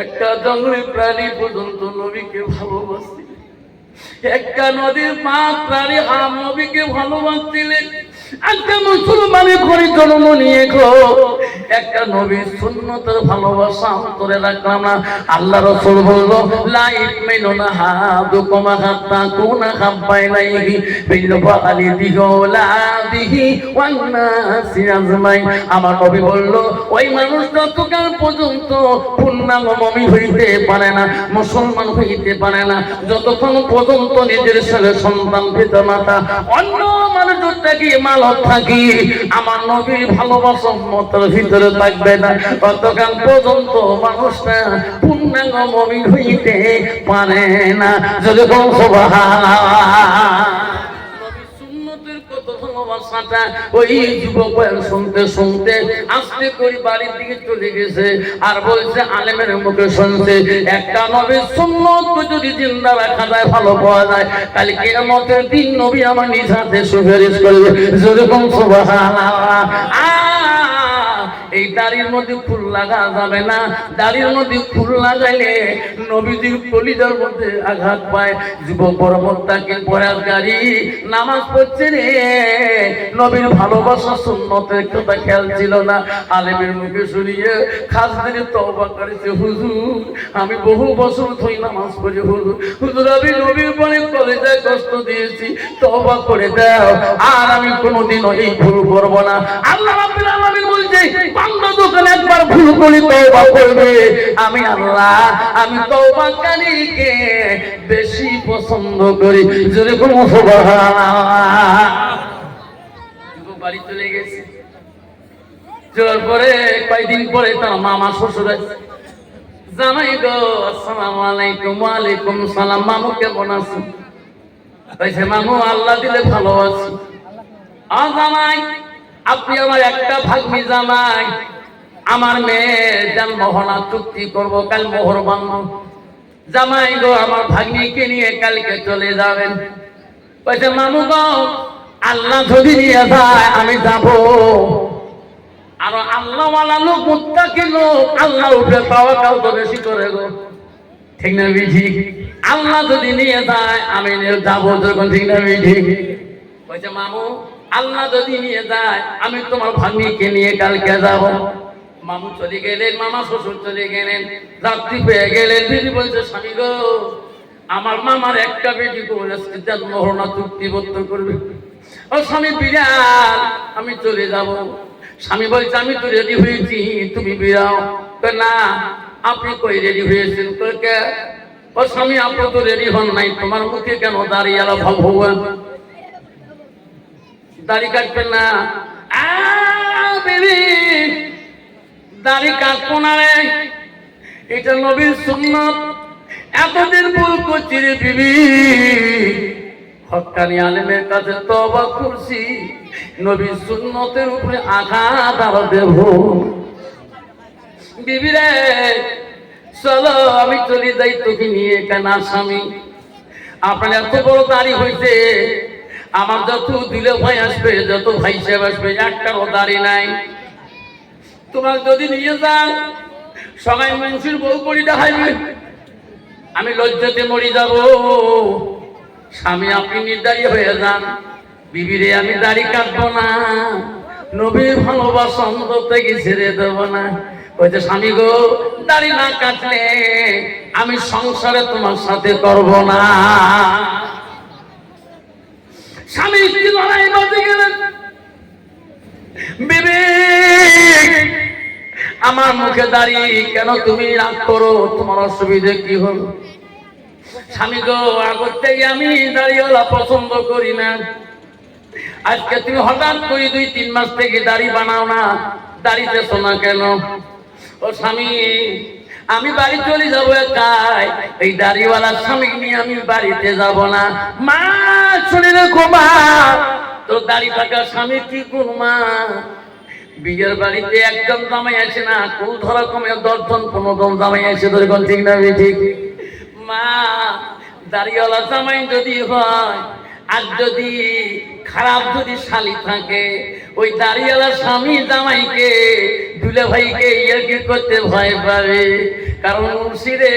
Speaker 1: একটা জঙ্গলের প্রাণী পর্যন্ত নবীকে ভালোবাসি, একটা নদীর মাছ প্রাণী নবীকে ভালোবাসছিলেন। একটা মুসলমানের ঘরে জন্ম নিয়ে গো একটা নবীর সুন্নতের ভালোবাসা অন্তরে রাখলাম না। আল্লাহ রাসূল বললো, লা ইউমিনুনা হাদুকুম হাত্তা কুনা হাব্বাইনাইহি বিল ওয়ালিদিহি ওয়ালাদিহি ওয়ান নাসি আজমাইন। আমার নবী বলল, ওই মানুষ যতকাল পর্যন্ত পূর্ণাঙ্গ মুমিন হইতে পারে না, মুসলমান হইতে পারে না, যতক্ষণ পর্যন্ত নিজের ছেলে সন্তান পিতামাতা অন্য মানুষের থেকে মালত থাকি আমার নবীর ভালোবাসা উম্মতের ভিতরে থাকবে না, ততক্ষণ পর্যন্ত মানুষটা পূর্ণাঙ্গ মুমিন হইতে পারে না। যদি কোন সুবহানাল্লাহ। ওই যুবক শুনতে শুনতে আস্তে করে বাড়ির দিকে চলে গেছে, আর বলছে আলেমের মুখে শুনছে, একটা নবীর সুন্নত যদি জিন্দা রাখা যায় ভালো পাওয়া যায়, তাহলে কিয়ামতের দিন নবী আমার নিজ হাতে সুপারিশ করবে। যেরকম সুবহানাল্লাহ। এই দাড়ির মধ্যে ফুল লাগা যাবে না, দাড়ির মধ্যে ফুল লাগাইলে নবীজির কলিজার মধ্যে আঘাত পায়। যুবক পরবর্তীকে পরেশগারি নামাজ পড়ছে রে, নবীর ভালোবাসা সুন্নতের কথা খেয়াল ছিল না। আলেমের মুখে শুনিয়ে খাসদারি তওবা করেছে, হুজুর আমি বহু বছর ধরে নামাজ পড়ি, হুজুর আমি নবীর পরে কলিজায় কষ্ট দিয়েছি, তওবা করে দাও, আর আমি কোনোদিনও এই ভুল করব না। আল্লাহ রাব্বুল আলামিন বলছে, বান্দা যখন একবার ভুল করি তওবা করবে, আমি আল্লাহ আমি তওবাকারীকে বেশি পছন্দ করি। যদি কোনো সুবহানাল্লাহ। যুবক বাড়ি চলে গেছে, যাওয়ার পরে কয়েকদিন পরে তার মামা শ্বশুর আছে, জামাই গো আসসালামু আলাইকুম। ওয়া আলাইকুম সালাম। মামু কেমন আছেন? কইছে, মামু আল্লাহ দিলে ভালো আছি। জামাই আপনি আমার একটা ভাগ্নি জামাই, আমার মেয়ের জন্মহনা চুক্তি করবো, কাল মোহর বাঁধবো। জামাই গো আমার ভাগ্নিকে নিয়ে কালকে চলে যাবেন। কইছে, মামু গো আল্লাহ যদি নিয়ে যায় আমি যাব, আর আল্লাহওয়ালা লোক মুত্তাকি লোক আল্লাহর উপরে তাওয়াক্কুল তো বেশি করে গো, ঠিক না বিধি? আল্লাহ যদি নিয়ে যায় আমি যাবো, যখন ঠিক না বিধি? কইছে, মামু আল্লাহ যদি নিয়ে যায় আমি তোমার ভাগ্নিকে নিয়ে কালকে যাব। মামু চলে গেলেন, মামা শ্বশুর চলে গেলেন, রাত্রি পেয়ে গেলেন। বিবি বলছে, স্বামী গো, আমার মামার একটা বেটি আজকে জন্ম হলো, চুক্তিবদ্ধ করবে। ও স্বামী, বিড়াল, আমি চলে যাব। স্বামী বলছে, আমি তো রেডি হয়েছি, তুমি বিড়াও। না, আপনি কই রেডি হয়েছেন? কে? ও স্বামী, আপনি তো রেডি হন নাই, তোমার মুখে কেন দাঁড়িয়ে আলো ভগবান? দাড়ি কাটবেন না? বেবি, দাড়ি কাটবো না রে, এটা নবীর সুন্নাত। এতদিন ভুল করছি রে বিবি, হক্কানি আলেমের কাছে তওবা করছি, নবীর সুন্নতের উপরে আঘাত আর দেব। বিবি রে, চলো আমি চলে যাই তোকে নিয়ে। কেন স্বামী? আপনার এত বড় দাড়ি হয়েছে, আমার যত দিলে ভাই আসবে, যত ভাই সাহেব আসবে, একটাও দাড়ি নাই। তোমার যদি নিয়ে যান, সবাই মানুষের বউ করি দেখাইবে, আমি লজ্জাতে মরি যাব। স্বামী, আপনি নির্দারি হয়ে যান। বিবিরে, আমি দাড়ি কাটবো না, নবীর ভালোবাসা অন্তর থেকে ছেড়ে দেবো না। বলছে, স্বামী গো, দাড়ি না কাটলে আমি সংসারে তোমার সাথে করব না। স্বামী স্ত্রী লড়াই বাজে গেলেন। বিবি, আমার মুখে দাঁড়িয়ে কেন তুমি রাগ করো? তোমার অসুবিধে কি হলো? স্বামী গো, আগর থেকে আমি দাড়িওয়ালা পছন্দ করি না। আজকে তুমি হঠাৎ করে 2-3 মাস থেকে দাড়ি বানাও না, দাড়িতেছো না কেন? ও স্বামী, আমি বাড়ি চলে যাবো একাই, এই দাড়িওয়ালা স্বামী নিয়ে আমি বাড়িতে যাব না। মা, শুনে রেখো মা, তোর দাড়ি থাকা স্বামী কি কোন মা? বিয়ের বাড়িতে একজন জামাই আসে না, কোন ধরা কমে 10 জন 15 জন জামাই আসে, তোর কোন ঠিক না? ঠিক মা, দাড়িওয়ালা জামাই যদি হয়, আর যদি খারাপ যদি শালি থাকে, ওই দাড়িওয়ালা স্বামী জামাইকে, দুলে ভাইকে ইয়ে করতে ভয় পাবে। কারণ মুর্শিদে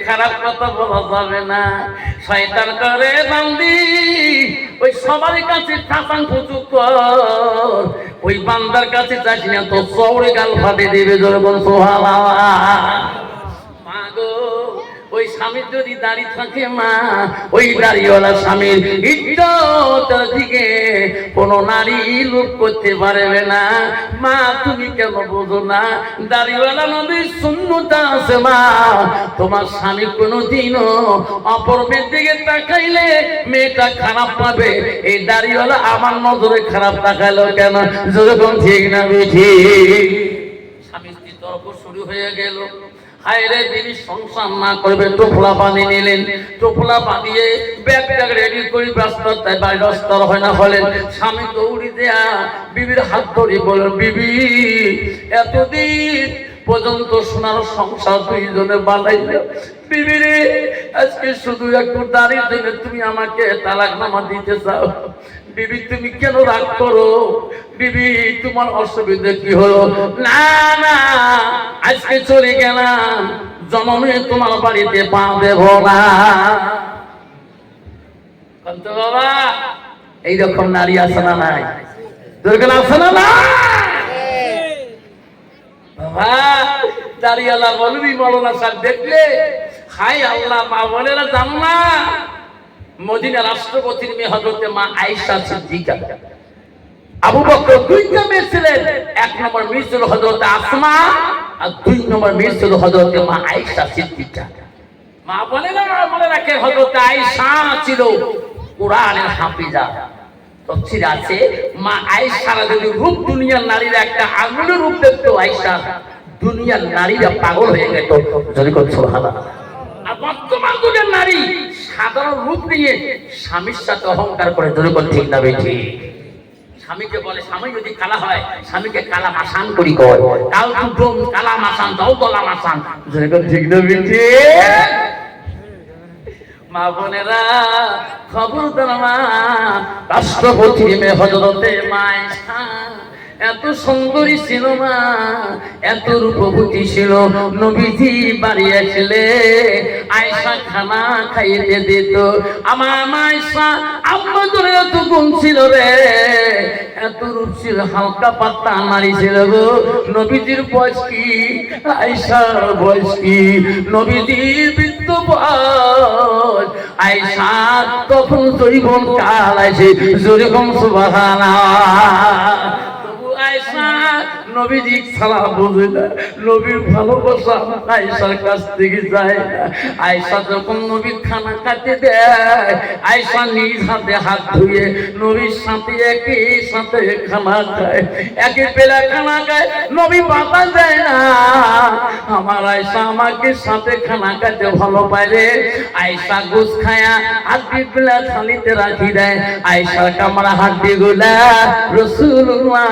Speaker 1: খারাপ কথা বলা যাবে না, শয়তান করে বান্দি। ওই সবার কাছে টাকান পুচু কর, ওই বান্দার কাছে চাইছি না তো চৌড়ে গাল ফাটে দেবে। যখন সুবহানাল্লাহ। মা গো, ওই স্বামীর যদি দাড়ি থাকে মা, ওই দাড়িওয়ালা স্বামীর ইজ্জতের দিকে কোনো নারী লোভ করতে পারবে না। মা, তুমি কেন বোঝো না? দাড়িওয়ালা নবীর সুন্নত আছে মা। তোমার স্বামী কোনোদিনও অপর মেয়ের দিকে তাকাইলে মেয়েটা খারাপ পাবে। এই দাড়িওয়ালা আমার নজরে খারাপ তাকাইলো কেন? যখন ঠিক না বেঠি। স্বামী স্ত্রী তর্ক শুরু হয়ে গেল। হায়রে, বিবি সংসার না করবে, টোপলা পানি নিলেন। টোপলা বাঁধিয়ে ব্যাগটা রেডি করে রাস্তায় বাইরে রাস্তার হয় না হলেন। স্বামী দৌড়ি দেয়া বিবির হাত ধরে বলেন, বিবি, এতদিন পর্যন্ত সোনার সংসার 2 জনে বানাইলে, বিবি রে, আজকে শুধু একটু দাঁড়িয়ে দিলে তুমি আমাকে তালাকনামা দিতে চাও। বিবি, তুমি কেন রাগ করো? বিবি, তোমার অসুবিধা কি হলো? না না, আজকে চলে গেলাম, জন্মে তোমার বাড়িতে পা দেব না। বাবা, এইরকম নারী আছে না নাই? দুর্গা আছে না না? বাবা, দাঁড়িয়ালা বলবি মৌলানা সাহেব দেখলে, হাই আল্লাহ, মা বোনেরা জানো না, মদিনা রাষ্ট্রপতির মেয়ে হযরতে মা আয়েশা সিদ্দিকা, আবু বকর 2টা মেয়ে ছিলেন। 1 নম্বর মেয়ে ছিল হযরতে আসমা, আর 2 নম্বর মেয়ে ছিল হযরতে মা আয়েশা সিদ্দিকা। মা বোনেরা মনে রাখে, হযরতে আয়েশা ছিল কোরআনের হাফিজা। তফসিরে আছে, মা আয়েশার যদি রূপ দুনিয়ার নারীরা একটা আগুনের রূপ দেখতো, আয়েশা দুনিয়ার নারীরা পাগল হয়ে যেত। যদি কোন সুবহানাল্লাহ। আর বর্তমান যুগের নারী সাধারণ রূপ নিয়ে স্বামীর সাথে অহংকার করে। যদি কোন ঠিক না বেঠি? স্বামীকে বলে, স্বামী যদি কালা হয়, স্বামীকে কালা মাসান করি কয়, কাল দুম কালা মাসান, দাও তলা মাসান। যদি কোন ঠিক না বেঠি? মা বোনেরা খবরদার মা, রাষ্ট্রপতি মেয়ে হযরতে মা আয়েশা এত সুন্দরী ছিল না, এত রূপবতী ছিল। নবীজি বাড়ি আসলে আয়েশা খানা খাইতে দিত। আমার আয়েশা আম্মা ধরে এত গুণ ছিল রে, এত রূপ ছিল, হালকা পাতলা নারী ছিল গো। নবীজির বয়স কি, আয়েশার বয়স কি? নবীজির বৃদ্ধ বয়স, আয়েশা তখন জৈবন কাল আছে, যেরকম সুবহানাল্লাহ। আয়েশা নবীজি ছাড়া বোঝে না, নবীর ভালোবাসা আয়েশার কাছ থেকে যায় না। আয়েশা যখন নবীর খানা খাতে দেয়, আয়েশা নিজ হাতে হাত ধুয়ে নবীর সাথে একই সাথে খানা খায়, একই বেলা খানা খায়। নবী বাধা দেয় না। আমার আয়েশা আমাকে সাথে খানা খাইতে ভালো পায় রে। আয়েশা গোস খায়া হাড্ডি গুলা থালিতে রাখি দেয়। আয়েশার কামড়া হাড্ডি গুলা রাসূলুল্লাহ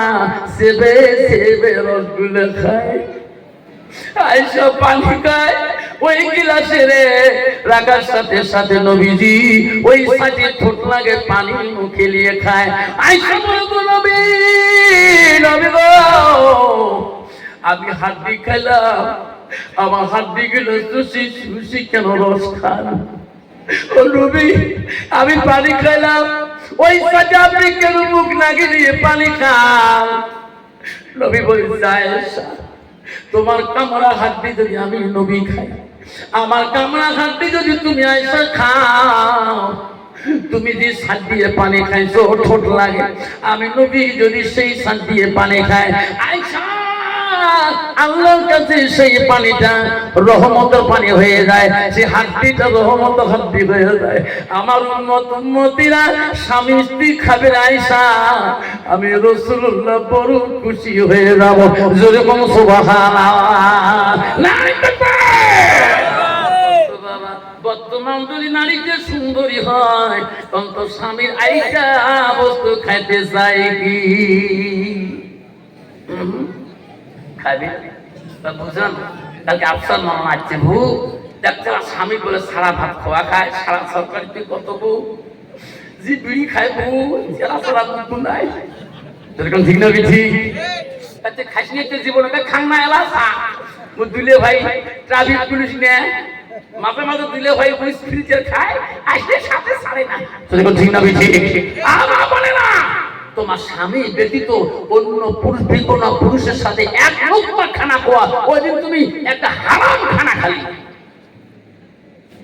Speaker 1: সেবে সেবে রসগুলো খায়। আয়েশা পানি খায় ওই গিলাসে রে রাখার সাথে সাথে নবীজি ওই সাথে ঠোঁট লাগে পানি মুখে নিয়ে খায়। আয়েশা বলতো নবী, নবী গো, আমি হাড্ডি খাইলাম, আমার হাড্ডি গুলো চুষি চুষি কেন রস খান? ও নবী, আমি পানি খাইলাম, ওই সাথে আপনি কেন মুখ লাগিয়ে দিয়ে পানি খান? নবী বলছে আয়েশা, তোমার কামড়া হাড্ডি যদি আমি নবী খাই, আমার কামড়া হাড্ডি যদি তুমি আয়েশা খাও, তুমি যে সাত দিয়ে পানি খাইছো ঠোঁট লাগে, আমি নবী যদি সেই সাত দিয়ে পানি খাই, আয়েশা আল্লাহর কাছে সেই পানিটা রহমতের পানি হয়ে যায়, সেই হাড্ডিটা রহমতের হাড্ডি হয়ে যায়। আমার উম্মতিরা স্বামী স্ত্রী খাবে আয়েশা, আমি রাসূলুল্লাহ বড় খুশি হয়ে যাব। যেরকম সুবহানাল্লাহ। বর্তমান যদি নারীকে সুন্দরী হয়, তখন তো স্বামীর আইটা বস্তু খাইতে চাই কি খাবি? বুঝলাম কালকে আফসার মামা আসছে, ভু দেখতে স্বামী বলে সারা ভাত খাওয়া খায়, সারা সরকারি তুই কত বউ যে বিড়ি খায়, বউ সারা সারা বুকু নাই, যেরকম ঠিক না বিধি খাইস নিয়ে জীবনে খাং না এলা দুলে ভাই ট্রাফিক পুলিশ নেয়, মাঝে মাঝে দিলে ভাই ওই স্পিরিচের খায়, আসলে সাথে ছাড়ে না, যেরকম ঠিক না বিধি। আমার বলে না তোমার স্বামী ব্যতীত অন্য পুরুষ বিকোন পুরুষের সাথে এক লোকমা খানা খাওয়া, ওই দিন তুমি একটা হারাম খানা খালি।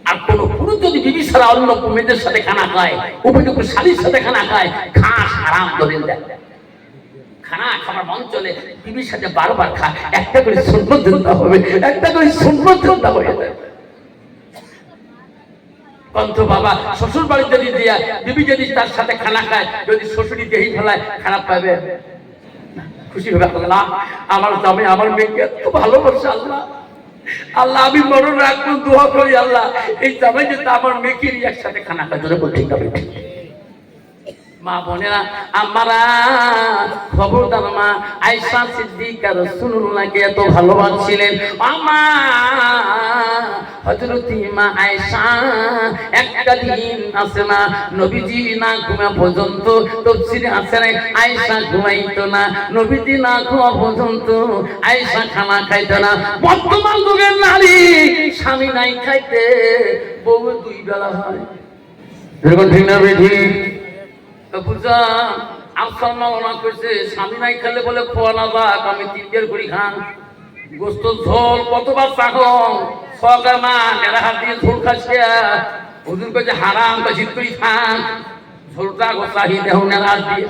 Speaker 1: আর কোন পুরুষ যদি বিবি ছাড়া অন্য মেয়েদের সাথে খানা খায়, উপযুক্ত শালীর সাথে খানা খায়, খাস হারাম ধরে দেয়। খানা খাবার মন চলে, বিবির সাথে বারবার খা, একটা করে সুন্নত দিতে হবে, একটা করে সুন্নত দিতে হবে। কন্ত বাবা শ্বশুর বাড়ি যদি দিয়া বিবি যদি তার সাথে খানা খায়, যদি শ্বশুরি দেহি ফেলায়, খারাপ পাবে? খুশি হবে? আল্লাহ আমার জামাই আমার মেয়েকে এত ভালোবাসে, আল্লাহ আল্লাহ আমি মরণ রাখবো, দোয়া করি আল্লাহ এই জামাই যাতে আমার মেয়েকে একসাথে খানা খায়। ধরে বল ঠিক হবে? মা বোনেরা আমারা খবরদার, মা আয়েশা সিদ্দিকা রাসূলুল্লাহকে এত ভালোবাসছিলেন। আমা হযরত মা আয়েশা একটা দিন আছে না, নবীজি না ঘুমা পর্যন্ত, তাফসীরে আছে না আয়েশা ঘুমাইতো না, নবীজি না খাওয়া পর্যন্ত আয়েশা খানা খাইতো না। বর্তমান যুগের নারী স্বামী নাই খাইতে বউ দুই বেলা হয়, এরকম ঠিক না বেঠি? বুঝা আফসার মাওলানা কইছে স্বামী নাই খেলে বলে খোয়া না যাক, আমি 3 বের করি খান গোস্ত ঝোল, কতবার চাকম সকাল মা মেরা হাত দিয়ে ঝোল খাচ্ছে, হুজুর কইছে হারাম বেশি করি খান, ঝোলটা গোসাহি দেহ নেরা দিয়ে।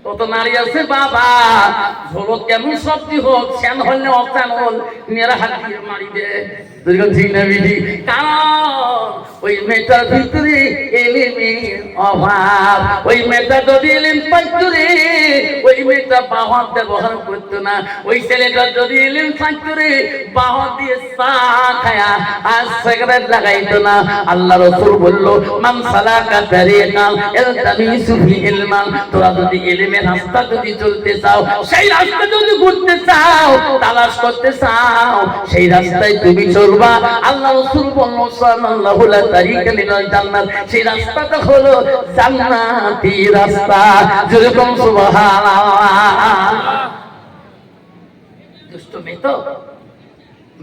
Speaker 1: কত নারী আছে বাবা, ঝোল কেমন সবজি হোক, শ্যান হল না অচান হল, নেরা হাত দিয়ে মারি দে। ঠিক না বিধি? কারণ ওই মেয়েটার ভিতরে এলিমের অভাব। ওই মেয়েটা যদি এলিম পাইতো রে, ওই মেয়েটা বাহন ব্যবহার করতো না। ওই ছেলেটা যদি এলিম থাকতো রে, বাহন দিয়ে চা খায়া আর সিগারেট লাগাইতো না। আল্লাহ রাসূল বলল, মান সালাকা তারিকান ইলতামিসু ফি ইলমান, তোরা যদি এলিম নেমে রাস্তা যদি চলতে চাও, সেই রাস্তা যদি ঘুরতে চাও, তালাশ করতে চাও, সেই রাস্তায় তুমি চলবা। আল্লাহ রাসূল বললেন সাল্লাল্লাহু আলাইহি তারিকা মিনাল জান্নাত, সেই রাস্তাটা হলো জান্নাতি রাস্তা। যেরকম সুবহানাল্লাহ। দুষ্ট মেয়ে তো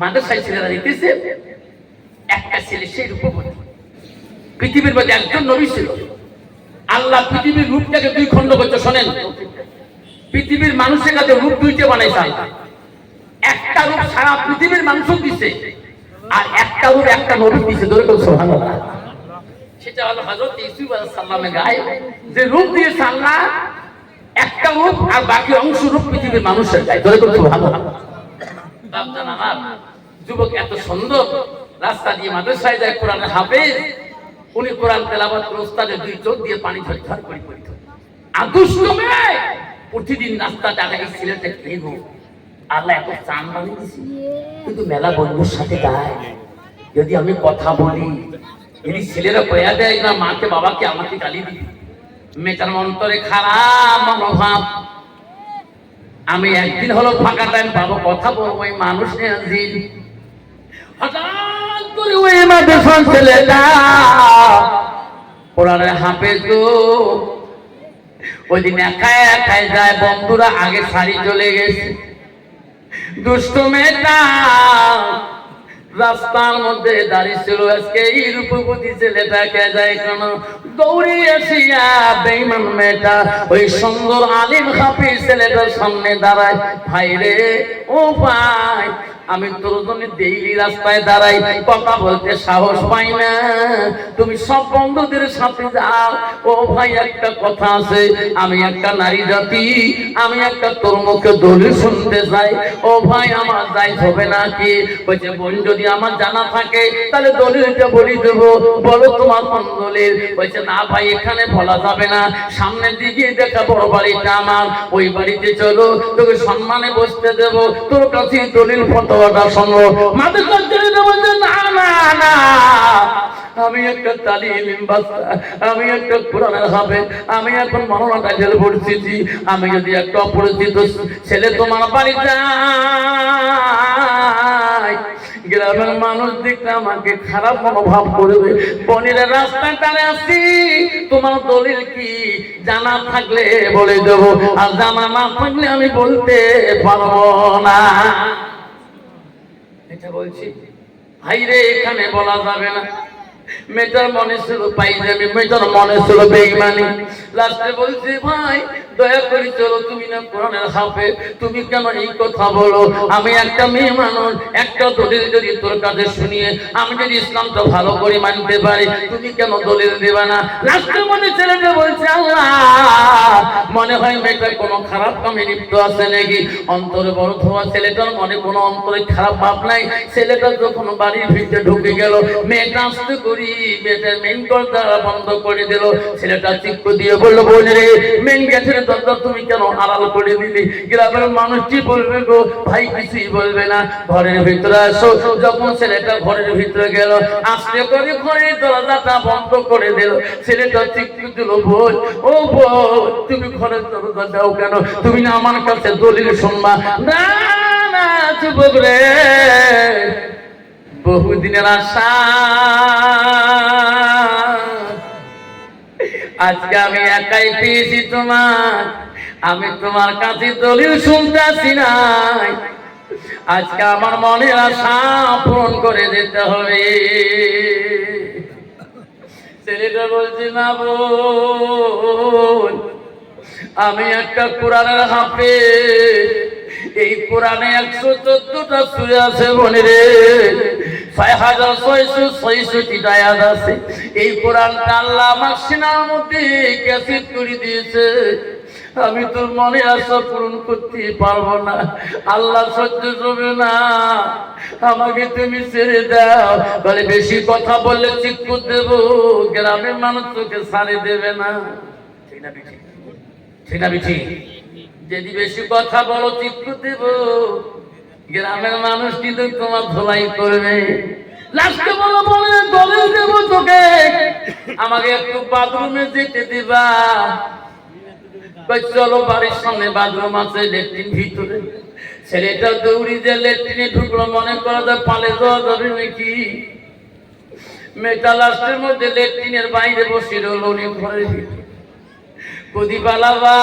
Speaker 1: মাদ্রাসায় ছেলেরা দিতেছে, একটা ছেলে সেই রূপবতী। পৃথিবীর মধ্যে একজন নবী ছিল। আল্লাহ পৃথিবীর রূপটাকে দুই খণ্ড করতে, শোনেন, পৃথিবীর মানুষের কাছে রূপ দুইটা বানাইছে। একটা রূপ সারা পৃথিবীর মানুষও দিছে, আর একটা রূপ একটা নবী দিছে। যেরকম সুবহানাল্লাহ। সেটা হলো হযরত ইউসুফ আলাইহিস সালামের গায়ে যে রূপ দিয়েছে আল্লাহ, একটা রূপ, আর বাকি অংশ রূপ পৃথিবীর মানুষের গায়ে। যেরকম সুবহানাল্লাহ। বাপজান আমার যুবক এত সুন্দর রাস্তা দিয়ে মাদ্রাসায় যায়, কোরআনের হাফেজ। উনি কোরআন তেলাওয়াত করে উস্তাদের দুই চোখ দিয়ে পানি ঝরঝর করে পড়িত। আর দুষ্ট মেয়ে প্রতিদিন রাস্তা জায়গায় ছেলেটা খেয়ে গো, আল্লাহ এত চান বানিয়ে দিয়েছি, কিন্তু মেলা বন্ধুর সাথে যায়। যদি আমি কথা বলি, যদি ছেলেরা কয়া দেয় না মাকে বাবাকে আমাকে গালি দিই, মেয়েটার অন্তরে খারাপ মনোভাব। আমি একদিন হলো ফাঁকা টাইম পাবো, কথা বলবো, ওই মানুষ নেই। হঠাৎ করে ওই মাদ্রাসার ছেলেটা কোরআনের হাফেজ গো, ওই দিন একাই একাই যায়, বন্ধুরা আগে সারি চলে গেছে। দুষ্ট মেয়েটা রাস্তার মধ্যে দাঁড়িয়ে ছিল। আজকে এই রূপবতী ছেলেটাকে যায় কেন, দৌড়ে আসিয়া বেঈমান মেয়েটা ওই সুন্দর আলিম হাফেজ ছেলেটার সামনে দাঁড়ায়। ভাই রে, ও ভাই, আমি তোর জন্য ডেইলি রাস্তায় দাঁড়াই, কথা বলতে সাহস পাই না, তুমি সব বন্ধুদের সাথে যাও। ও ভাই, একটা কথা আছে, আমি একটা নারী জাতি, আমি একটা তোর মুখে দলিল শুনতে চাই। ও ভাই, আমার যাই হবে নাকি? বলছে, বোন, যদি আমার জানা থাকে তাহলে দলিলটা বলি দেবো, বলো তোমার কোন দলিল? বলছে, না ভাই, এখানে বলা যাবে না, সামনের দিকে দেখা বড় বাড়িটা আমার, ওই বাড়িতে চলো, তোকে সম্মানে বসতে দেবো, তোর কাছে দলিল ফতোয়াটা শোনো। মাদ্রাসার ছেলেটা বলছে, না না না, আমি একটা তালিম বাচ্চা, আমি একটা কোরআনের হাফেজ, আমি এখন মরনা টাইটেল পড়ছি। আমি যদি একটা অপরিচিত ছেলে তোমার বাড়ি যাই, গ্রামের মানুষ দেখলে আমাকে খারাপ মনোভাব করবে। বনের রাস্তাটারে আসি, তোমার দলিল কি জানা থাকলে বলে দেবো, আর জানা না থাকলে আমি বলতে পারবো না। এটা বলছি ভাই রে, এখানে বলা যাবে না। মেয়েটার মনে ছিল পাইজামি, মেয়েটার মনে ছিল বেঈমানি। লাস্টে বলছি, ভাই দয়া করে চলো, তুমি না কোরআনের হাফেজ, তুমি কেন এই কথা বলো? আমি একটা মেয়ে মানুষ, একটা দলিল যদি তোর কাছে শুনিয়ে আমি যদি ইসলামটা ভালো করে মানতে পারি, তুমি কেন দলিল দেবে না? লাস্টে মনে ছেলেটা বলছে, আল্লাহ, মনে হয় মেয়েটা কোনো খারাপ কামে লিপ্ত আছে নাকি। অন্তরে বড় ধোয়া, ছেলেটার মনে কোনো অন্তরে খারাপ ভাব নাই। ছেলেটা যখন বাড়ির ভিতরে ঢুকে গেল, মেয়েটা আসতে করি মেয়েটার মেইন দরজা বন্ধ করে দিল। ছেলেটা চিৎকার দিয়ে বলল, বোন রে, মেইন গেটের দরজা তুমি কেন আড়াল করে দিলি? গ্রামের মানুষ কি বলবে গো? ভাই কিছুই বলবে না, ঘরের ভিতরে আসো। যখন ছেলেটা ঘরের ভিতরে গেল, আসতে করে ঘরের দরজাটা বন্ধ করে দিল। ছেলেটা চিৎকার দিল, বোন, ও বোন, তুমি ঘরের দরজা দাও কেন? তুমি না আমার কাছে দলিল শুনবা? না না, যুবক রে, বহুদিনের আশা, আজকে আমি একাই পেয়েছি তোমার, আমি তোমার কাছে দলিল শুনতে আসি নাই, আজকে আমার মনের আশা পূরণ করে দিতে হবে। ছেলেটা বলছে, না বোন, আমি একটা কোরআনের হাফেজ, এই কোরআনে 114টা সূরা আছে বোনে রে, 6666টা আয়াত আছে। এই কোরআনটা আল্লাহ আমার সিনার মধ্যে ক্যাসেট করে দিয়েছে। আমি তোর মনে আশা পূরণ করতে পারবো না, আল্লাহ সহ্য করবে না, আমাকে তুমি ছেড়ে দাও। বলে, বেশি কথা বললে চিৎকার দেব, গ্রামের মানুষ তোকে ছাড়ে দেবে না। ঠিক না বেশি? ঠিক না বেশি? যদি বেশি কথা বলো চিৎকার দেব, গ্রামের মানুষ কিন্তু তোমার ধোলাই করবে। লাস্টে বলো, বলে দলিল দেব তোকে, আমাকে একটু বাথরুমে যেতে দিবা। চলো বাড়ির সামনে বাথরুম আছে, ল্যাট্রিন ভিতরে। ছেলেটা দৌড়ি যে ল্যাট্রিনে ঢুকলো, মনে করা যায় পালে যাওয়া যাবে নাকি। মেয়েটা লাস্টের মধ্যে ল্যাট্রিনের বাইরে বসে রইল, উনি ঘরের ভিতরে। কদি পালাবা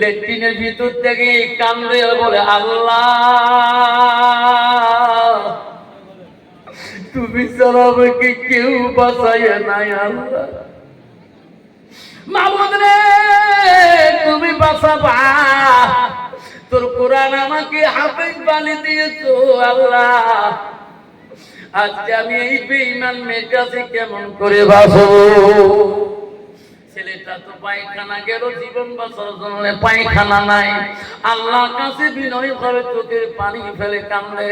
Speaker 1: ল্যাট্রিনের ভিতর থেকে কান্দে বলে, আল্লাহ তুমি ছাড়া আমাকে কেউ বাঁচাইয়া নাই। আল্লাহ মাবুদ রে, তুমি বাঁচাবা, তোর কোরআন আমাকে হাফেজ বানিয়ে দিয়েছো। আল্লাহ আজকে আমি এই বেঈমান মেয়েটাকে কেমন করে বাঁচাবো। ছেলেটা তো পায়খানা গেল, জীবন বাঁচার জন্য পায়খানা নাই। আল্লাহর কাছে বিনয় করে চোখের পানি ফেলে কান্দে।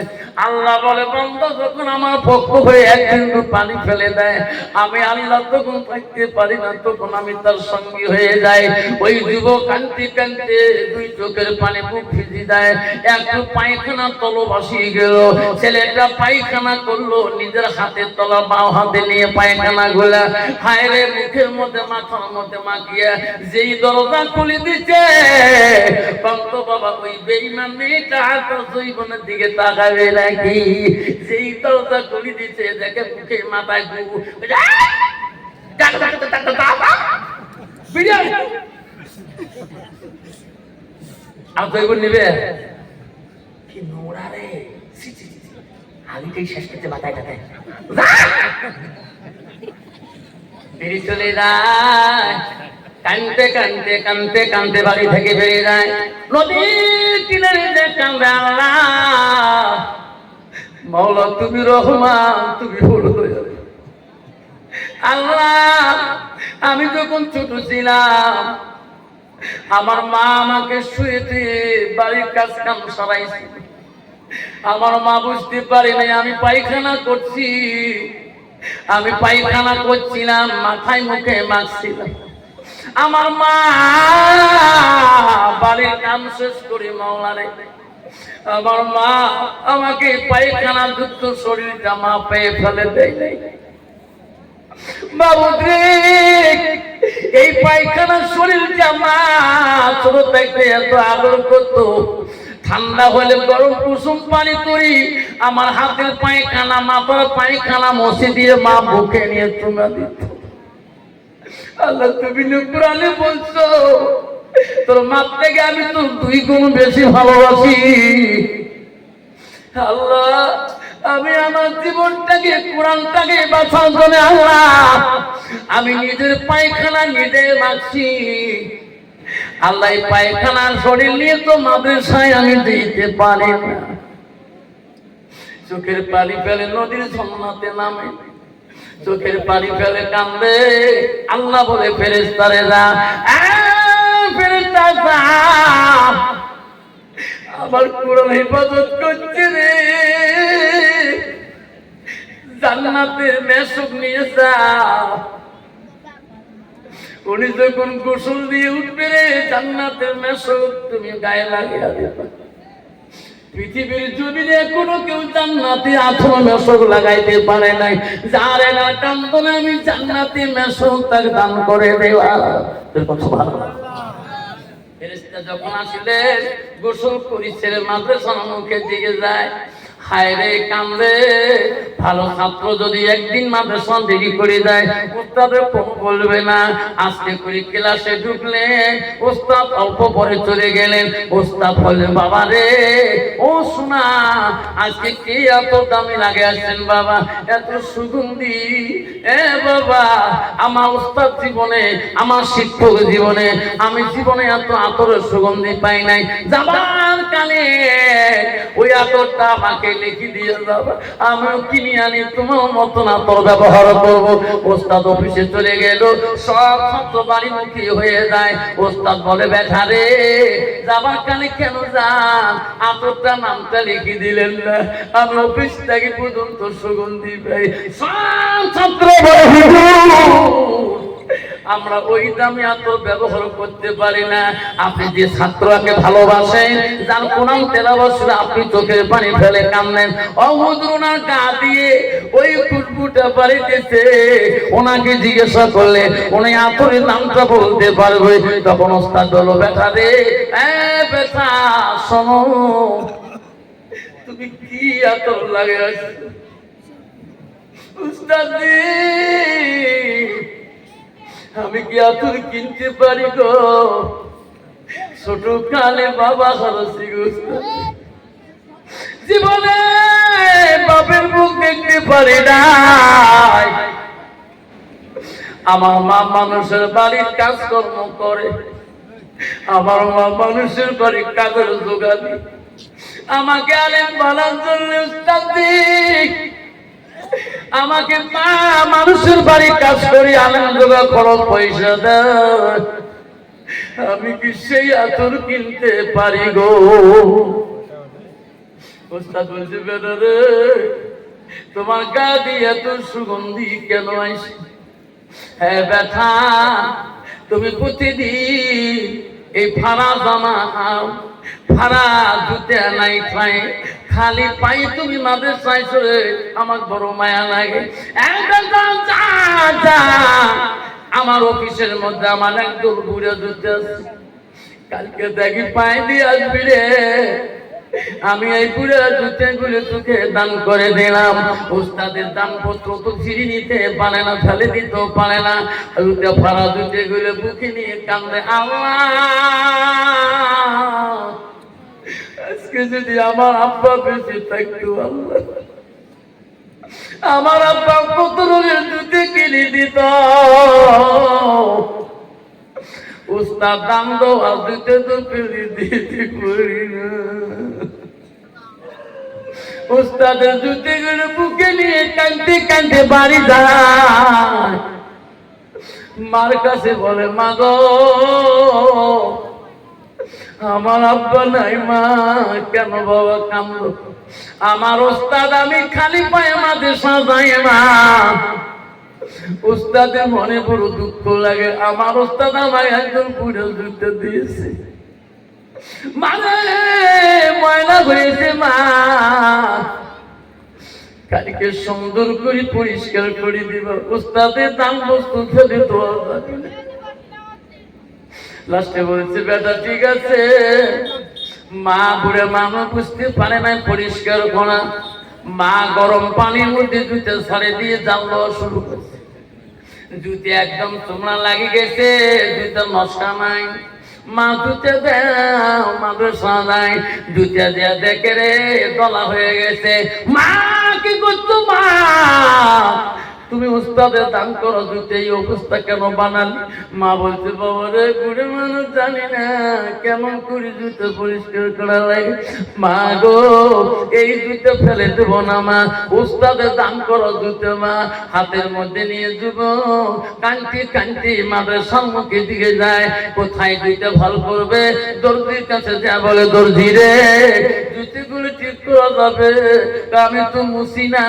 Speaker 1: আল্লাহ বলে, বান্দা যখন আমার পক্ষ হয়ে একটু পানি ফেলে দেয়, আমি আল্লাহ তখন থাকতে পারি না, তখন আমি তার সঙ্গী হয়ে যাই। ওই যুবক কাঁদতে কাঁদতে দুই চোখের পানি মুখ ভিজে দেয়, একটু পায়খানা তল ভাসিয়ে গেল। ছেলেটা পায়খানা করলো, নিজের হাতের তলা বাঁ হাতে নিয়ে পায়খানা গুলা হায় রে মুখের মধ্যে মাথার মধ্যে মাখিয়ে যেই দরজা খুলে দিচ্ছে, বাবা ওই বেঈমান মেয়েটা তার জৈবনের দিকে তাকাবে নাকি। যেই দরজা খুলে দিচ্ছে, দেখে মুখে মাথায় গু আর জৈবন নিবে কি নোংরা রে, আগেই শেষ করতে মাথায় টাকায় বেরিয়ে চলে যায়। কানতে কানতে কানতে কানতে বাড়ি থেকে বেরিয়ে যায়। নদীর কিনারে যে কান্দে, আল্লাহ মাওলা তুমি রহমান, তুমি বড় দয়ালু। আল্লাহ আমি যখন ছোট ছিলাম, আমার মা আমাকে শুয়েতে বাড়ির কাজ কাম সারাইছে। আমার মা বুঝতে পারে নাই আমি পায়খানা করছি। আমি পায়খানা করছিলাম, মাথায় মুখে মাখছিলাম। আমার মা বাড়ির কাম শেষ করে মাওলারে, আমার মা আমাকে পায়খানা যুক্ত শরীর জামা পেয়ে ফেলে দেয় নাই। বাবু এই পায়খানা শরীর জামা ছোট থাকতে এত আদর করতো। ঠান্ডা হলে গরম কুসুম পানি করি, আমার হাতের পায়খানা মাথার পায়খানা মশে দিয়ে মা বুকে নিয়ে চুমা দিত। আল্লাহ তুমি কোরআনে বলছো, তোর মাপ থেকে আমি তোর 2 গুণ বেশি ভালোবাসি। আল্লাহ আমি আমার জীবনটাকে কোরআনটাকে বাঁচার জন্য আল্লাহ আমি নিজের পায়খানা নিজে মাখছি। আল্লাহ পায়খানার শরীর নিয়ে তো মাদ্রাসায় আমি দিতে পারি না। চোখের পানি ফেলে নদীর ঝর্ণাতে নামে, চোখের পানি ফেলে কান্দে। আল্লাহ বলে, ফেরেশতারে যা, ফেরেশতা যা, আমার কোরআন হেফাজত করছে রে, জান্নাতের মেশক নিয়ে যা। উনি যখন গোসল দিয়ে উঠবে রে, জান্নাতের মেশক তুমি গায়ে লাগিয়ে দেবে। পৃথিবীর জমিনে কোনো কেউ জান্নাতি আঠেরো মেশক লাগাইতে পারে নাই। যার এলাকার কান্দনে আমি জান্নাতি মেশক তাকে দান করে দেওয়া। ফেরেশতা যখন আসলে গোসল করি ছেলে মাদ্রাসার মুখের দিকে যায়, হায় রে কান্দে। ভালো ছাত্র যদি একদিন মাদ্রাসা দেরি করে যায়, ওস্তাদের কোনো বলবে না। আজকে করে ক্লাসে ঢুকলেন, ওস্তাদ অল্প পরে চলে গেলেন, ওস্তাদ বলে, বাবা রে ও শোনা, আজকে কে এত দামি লাগে আসছেন বাবা, এত সুগন্ধি। বাবা আমার ওস্তাদ জীবনে, আমার শিক্ষক জীবনে, আমি জীবনে এত আতরের সুগন্ধি পাই নাই। যাবার কালে ওই আতরটা আমাকে লিখে দিয়ে যাবা, আমিও কিনে আনি তোমার মতন আতর ব্যবহার করবো। ওস্তাদ অফিসে চলে গেল, সব ছাত্র বাড়ি মুখী হয়ে যায়। ওস্তাদ বলে, বেটা রে যাবার কালে কেন যান, আতরটা নামটা লিখে দিলেন না, আমি অফিস থেকে পর্যন্ত সুগন্ধি পাই। সব ছাত্র আমরা ওই দামে এত ব্যবহার করতে পারি না। আপনি যে ছাত্রকে ভালোবাসেন, যার কোরআন তেলাওয়াত আপনি চোখের পানি ফেলে কাঁদেন, অহুজুরনার গা দিয়ে ওই খুশবু টুকুটা বাড়িতেছে, ওনাকে জিজ্ঞাসা করলে উনি আতরের নামটা বলতে পারবে। তখন ওস্তাদ বলল, বেটা রে, বেটা শোনো, তুমি কি আতর লাগে আছো? উস্তাদ জি, আমি কি আতর কিনতে পারি গো? ছোট কালে বাবা হারাছি গো। জীবনে বাপের মুখ দেখতে পারি নাই। আমার মা মানুষের বাড়ির কাজকর্ম করে, আমার মা মানুষের বাড়ির কাজের জোগাড়ি। আমাকে আলেম বানার জন্য উস্তাদ জি, আমাকে মা মানুষের বাড়ি কাজ করি, আলেম জোগাড় খরচ পয়সা দেয়। আমি কি সেই আতর কিনতে পারি গো? ওস্তাদ বলছে, বেটা রে, তোমার গা দিয়ে এত সুগন্ধি কেন আইছে? হ্যাঁ বেটা, তুমি প্রতিদিন এই ফাড়া জামা, ফাড়া জুতে নাই খাই, খালি পাই তুমি মাদ্রাসায় চলে, আমার বড় মায়া লাগে। আমার অফিসের মধ্যে আমার একদম বুড়ে জুতে আছে, কালকে দেখি পায়ে দিয়ে আসবি রে। আমি এই পুরো জুতে গুলো তোকে দান করে দিলাম। উস্তাদের দানপত্র তো ফিরিয়ে নিতে পারে না, ফেলে দিতেও পারে না। জুতে ফাড়া জুতে গুলো বুকে নিয়ে কান্দে, আল্লাহ, আজকে যদি আমার আব্বা বেঁচে থাকতো, আল্লাহ, আমার আব্বা কত রঙের জুতে কিনে দিত। উস্তাদ দাম দেওয়া জুতে তো ফেলে দিতে পারি না। উস্তাদের জুতে গুলো বুকে নিয়ে কাঁদতে কাঁদতে বাড়ি যায়। মার কাছে বলে, মা গো, আমার আব্বা নাই। মা, কেন বাবা কান্দো? আমার ওস্তাদ আমি খালি পায়ে মাদ্রাসা যাই না। উস্তাদের মনে বড় দুঃখ লাগে, আমার ওস্তাদ আমায় একদম পুরো জুতে দিয়েছে, মানে ময়লা হয়েছে। মা, কালকে সুন্দর করে পরিষ্কার করে দিব। উস্তাদের দাম বস্তু ফেলে দেওয়া যাবে না। লাস্টে বলছে, বেটা ঠিক আছে। মা বুড়ে মামা বুঝতে পারে নাই পরিষ্কার করা। মা গরম পানির মধ্যে জুতে ছাড়ে দিয়ে জাল দেওয়া শুরু করছে। জুতে একদম তোমরা লাগে গেছে, জুতে নষ্ট নাই। মা জুতে দাও, মাদ্রাসা নাই। জুতে দেয়া দেখে রে গলা হয়ে গেছে। মা কি করছো? মা, তুমি উস্তাদের দান করো, জুতে এই অবস্থা কেন বানালি? মা বলছে, বাবা রে, বুড়ে মানুষ জানি না কেমন করে জুতো পরিষ্কার করা লাগে। মা গো, এই জুতো ফেলে দেবো না মা, উস্তাদের দান করো জুতো। মা হাতের মধ্যে নিয়ে যাব, কান্তি কান্তি মাদ্রাসার মুখে দিকে যায়। কোথায় জুতো ভালো করবে? দর্জির কাছে যা বলে, দর্জি রে, জুতিগুলো ঠিক করা যাবে। আমি তো মুসি না,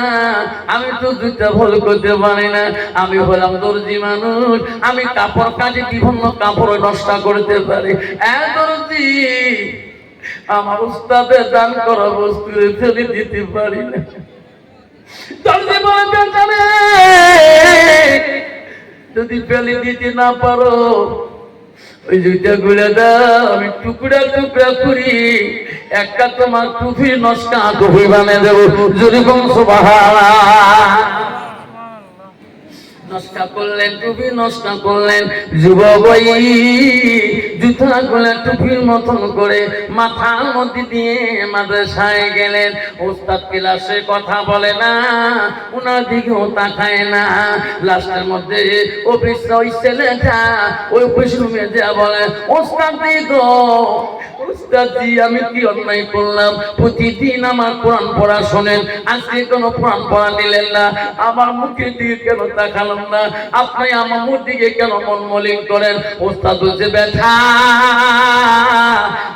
Speaker 1: আমি তো জুতো ভালো করতে পারি না। আমি হলাম দর্জি মানুষ, আমি কাপড় কাজে বিভিন্ন কাপড় নষ্ট করতে পারি। দর্জি, আমার উস্তাদের দান করা বস্তু ফেলে দিতে পারি না। দর্জি বলে, যদি ফেলে দিতে না পারো, ওই জুতা গুলো দাও, আমি টুকরা টুকরা করি, একটা তোমার টুপি নষ্ট টুপি বানিয়ে দেবো। যদি কোন সুবহানাল্লাহ। নষ্ট করলেন টুপি, নষ্ট করলেন। যুবক জুতা গুলা টুপির মতন করে মাথার মধ্যে দিয়ে মাদ্রাসায় গেলেন। ওস্তাদ ক্লাসে কথা বলে না, ওনার দিকেও তাকায় না। লাস্টের মধ্যে অফিস ওই ছেলেটা ওই অফিস রুমে যা বলে, ওস্তাদ গো, ওস্তাদ জি, আমি কি অন্যায় করলাম? প্রতিদিন আমার কোরআন পড়া শোনেন, আজকে কোনো কোরআন পড়া নিলেন না। আমার মুখের দিকে কেন তাকালাম না? আপনি আমার মুখ দিকে কেন মন মলিন করেন? ওস্তাদ বলছে, ব্যথা,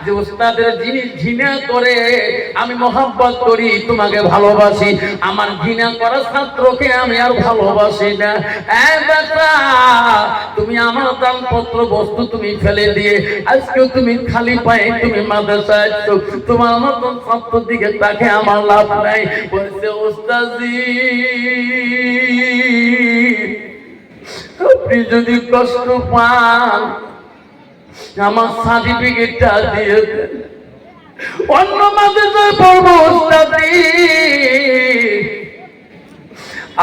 Speaker 1: যে ওস্তাদের জিনিস ঘৃণা করে আমি মহব্বত করি, তোমাকে ভালোবাসি। আমার ঘৃণা করা ছাত্রকে আমি আর ভালোবাসি না। ব্যথা, তুমি আমার দানপত্র বস্তু তুমি ফেলে দিয়ে আজকে তুমি খালি পায়ে তুমি মাদ্রাসায় আসছো, তোমার মতন ছাত্র দিকে তাকে আমার লাভ নাই। বলছে ওস্তাদজি আপনি যদি কষ্ট পান আমার সার্টিফিকেটটা দিয়ে দেন, অন্য মাদ্রাসায় পড়বো ওস্তাদজি।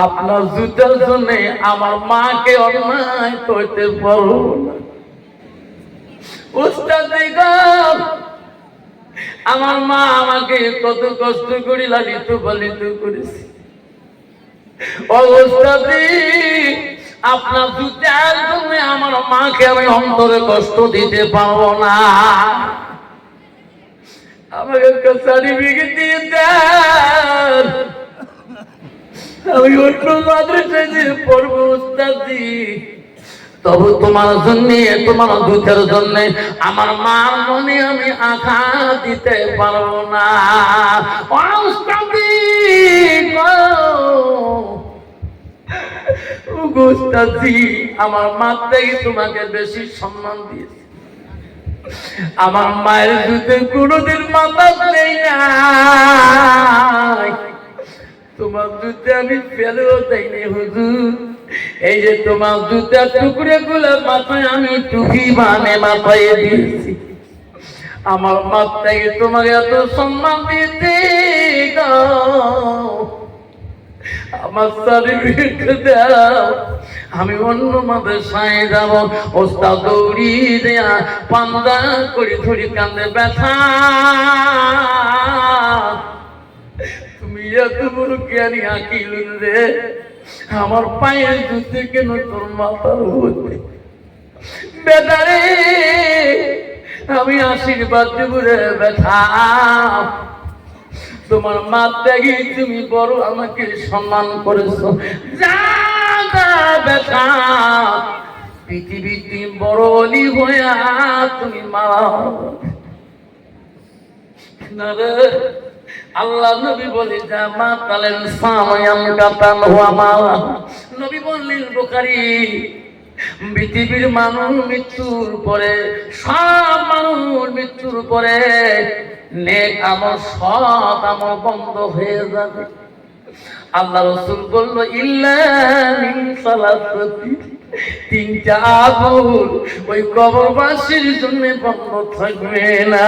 Speaker 1: আপনার জুতার জন্য আমার মাকে অন্যায় করতে পারবো না। ওস্তাদজি গো, আমার মা আমাকে কত কষ্ট করে লালিত পালিত করেছে। ও ওস্তাদজি আপনার জুতার জন্য আমার মাকে আমি অন্তরে কষ্ট দিতে পারবো না, আমাকে একটা সার্টিফিকেট দিয়ে দেন, আমি অন্য মাদ্রাসায় যে পড়বো ওস্তাদজি। তবু তোমার জন্য, তোমার দুঃখের জন্য আমার মার মনে আমি আঘাত দিতে পারবো না। ওস্তাদজি ওস্তাদজি আমার মা থেকে তোমাকে বেশি সম্মান দিয়েছে, আমার মায়ের দুধে কোনোদিন মাথা নেই নাই, তোমার দুধে আমি ফেলেও দেয়নি হুজুর। এই যে তোমার জুতার টুকরে গুলো মাথায় আমি টুকি বানে মাথায় দিয়েছি, আমার মাথায় তোমাকে এত সম্মান দিতে আমার সার্টিফিকেট দাও, আমি অন্য মাদ্রাসায় যাব। ওস্তাদ দৌড়ি দেয়া পান্দা করে ধরি কান্দে ব্যথা, তুমি এত বড় জ্ঞানী আকিল রে, আমার পায়ের জুতে কেন তোর মাথার হতে বেদারে, আমি আশীর্বাদ দেব রে ব্যথা, তোমার মা ত্যাগী তুমি বড় আমাকে সম্মান করেছো। যা ব্যথা পৃথিবী তুমি বড় অলি হইয়া তুমি মারা না রে। আল্লাহ নবী বলে যা মা তালেন সামায়াম কাতান হুয়া মাওয়া। নবী বললেন বুখারী পৃথিবীর মানুষ মৃত্যুর পরে, সব মানুষ মৃত্যুর পরে নেক আমল সৎ আমল বন্ধ হয়ে যাবে। আল্লাহ রাসূল বলল ইল্লা মিন সালাসাতি, তিনটা আমল ওই কবরবাসীর জন্য বন্ধ থাকবে না।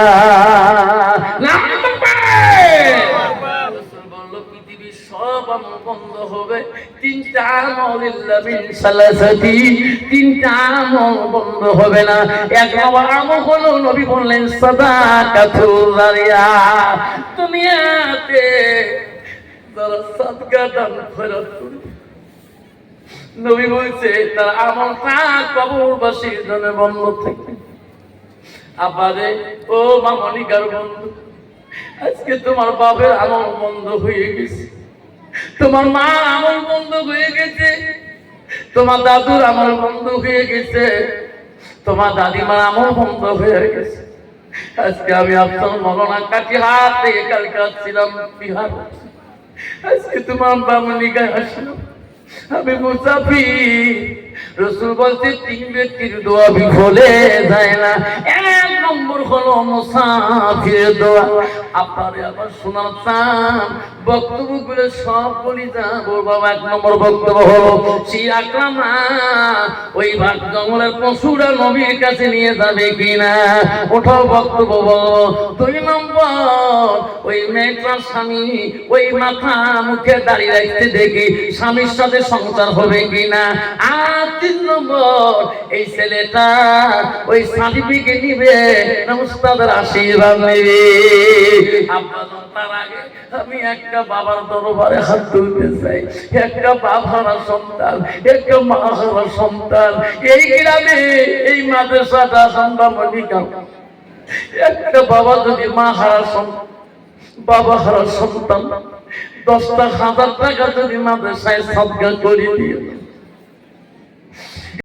Speaker 1: পৃথিবীর সব আমল বন্ধ হবে, তিনটা আমল ইল্লা মিন সালাসাতি, তিনটা আমল বন্ধ হবে না। এক নম্বর আমল হলো নবী বললেন সাদাকাতুল জারিয়া, দুনিয়াতে যারা সাদকা দান খয়রাত করে, নবী বলছে তার আমলটা কবরবাসীর জন্য বন্ধ থাকবে। আবারে ও মামনিকার বন্ধু, আজকে তোমার বাপের আমল বন্ধ হয়ে গেছে, তোমার মার আমল বন্ধ হয়ে গেছে, তোমার দাদুর আমল বন্ধ হয়ে গেছে, তোমার দাদিমার আমল বন্ধ হয়ে গেছে। আজকে আমি আপনার মরনা কাটিহাট থেকে কালকে আসছিলাম বিহার, আজকে তোমার বামনিকায় আসলাম, আমি মুসাফির। রাসূল বলতে তিন ব্যক্তির দোয়া বিফলে যায় না। এক নম্বর হলো মুসাফিরের দোয়া। আপনারে আবার শোনার চান, বক্তব্যগুলো সব বলি যাবো বাবা। এক নম্বর বক্তব্য হলো সেই আকরামা ওই ভাগ জঙ্গলের পশুরা নবীর কাছে নিয়ে যাবে কিনা, ওঠাও বক্তব্য বলো। দুই নম্বর ওই মেয়েটার স্বামী ওই মাথা মুখে দাঁড়িয়ে রাখতে দেখি স্বামীর সাথে সংসার হবে কিনা। আর তিন নম্বর এই ছেলেটা ওই সার্টিফিকেট নিবে না উস্তাদের আশীর্বাদ নেবে। আপনাদের তার আগে আমি একটা বাবার দরবারে হাত তুলতে চাই। একটা বাবারা সন্তান, একটা মা হারা সন্তান, এই গ্রামে এই মাদ্রাসাটা সন্তান, একটা বাবা যদি মা হারা সন্তান, বাবা হারা সন্তান 10,000 টাকা যদি মাদ্রাসায় সাদকা করে দিয়ে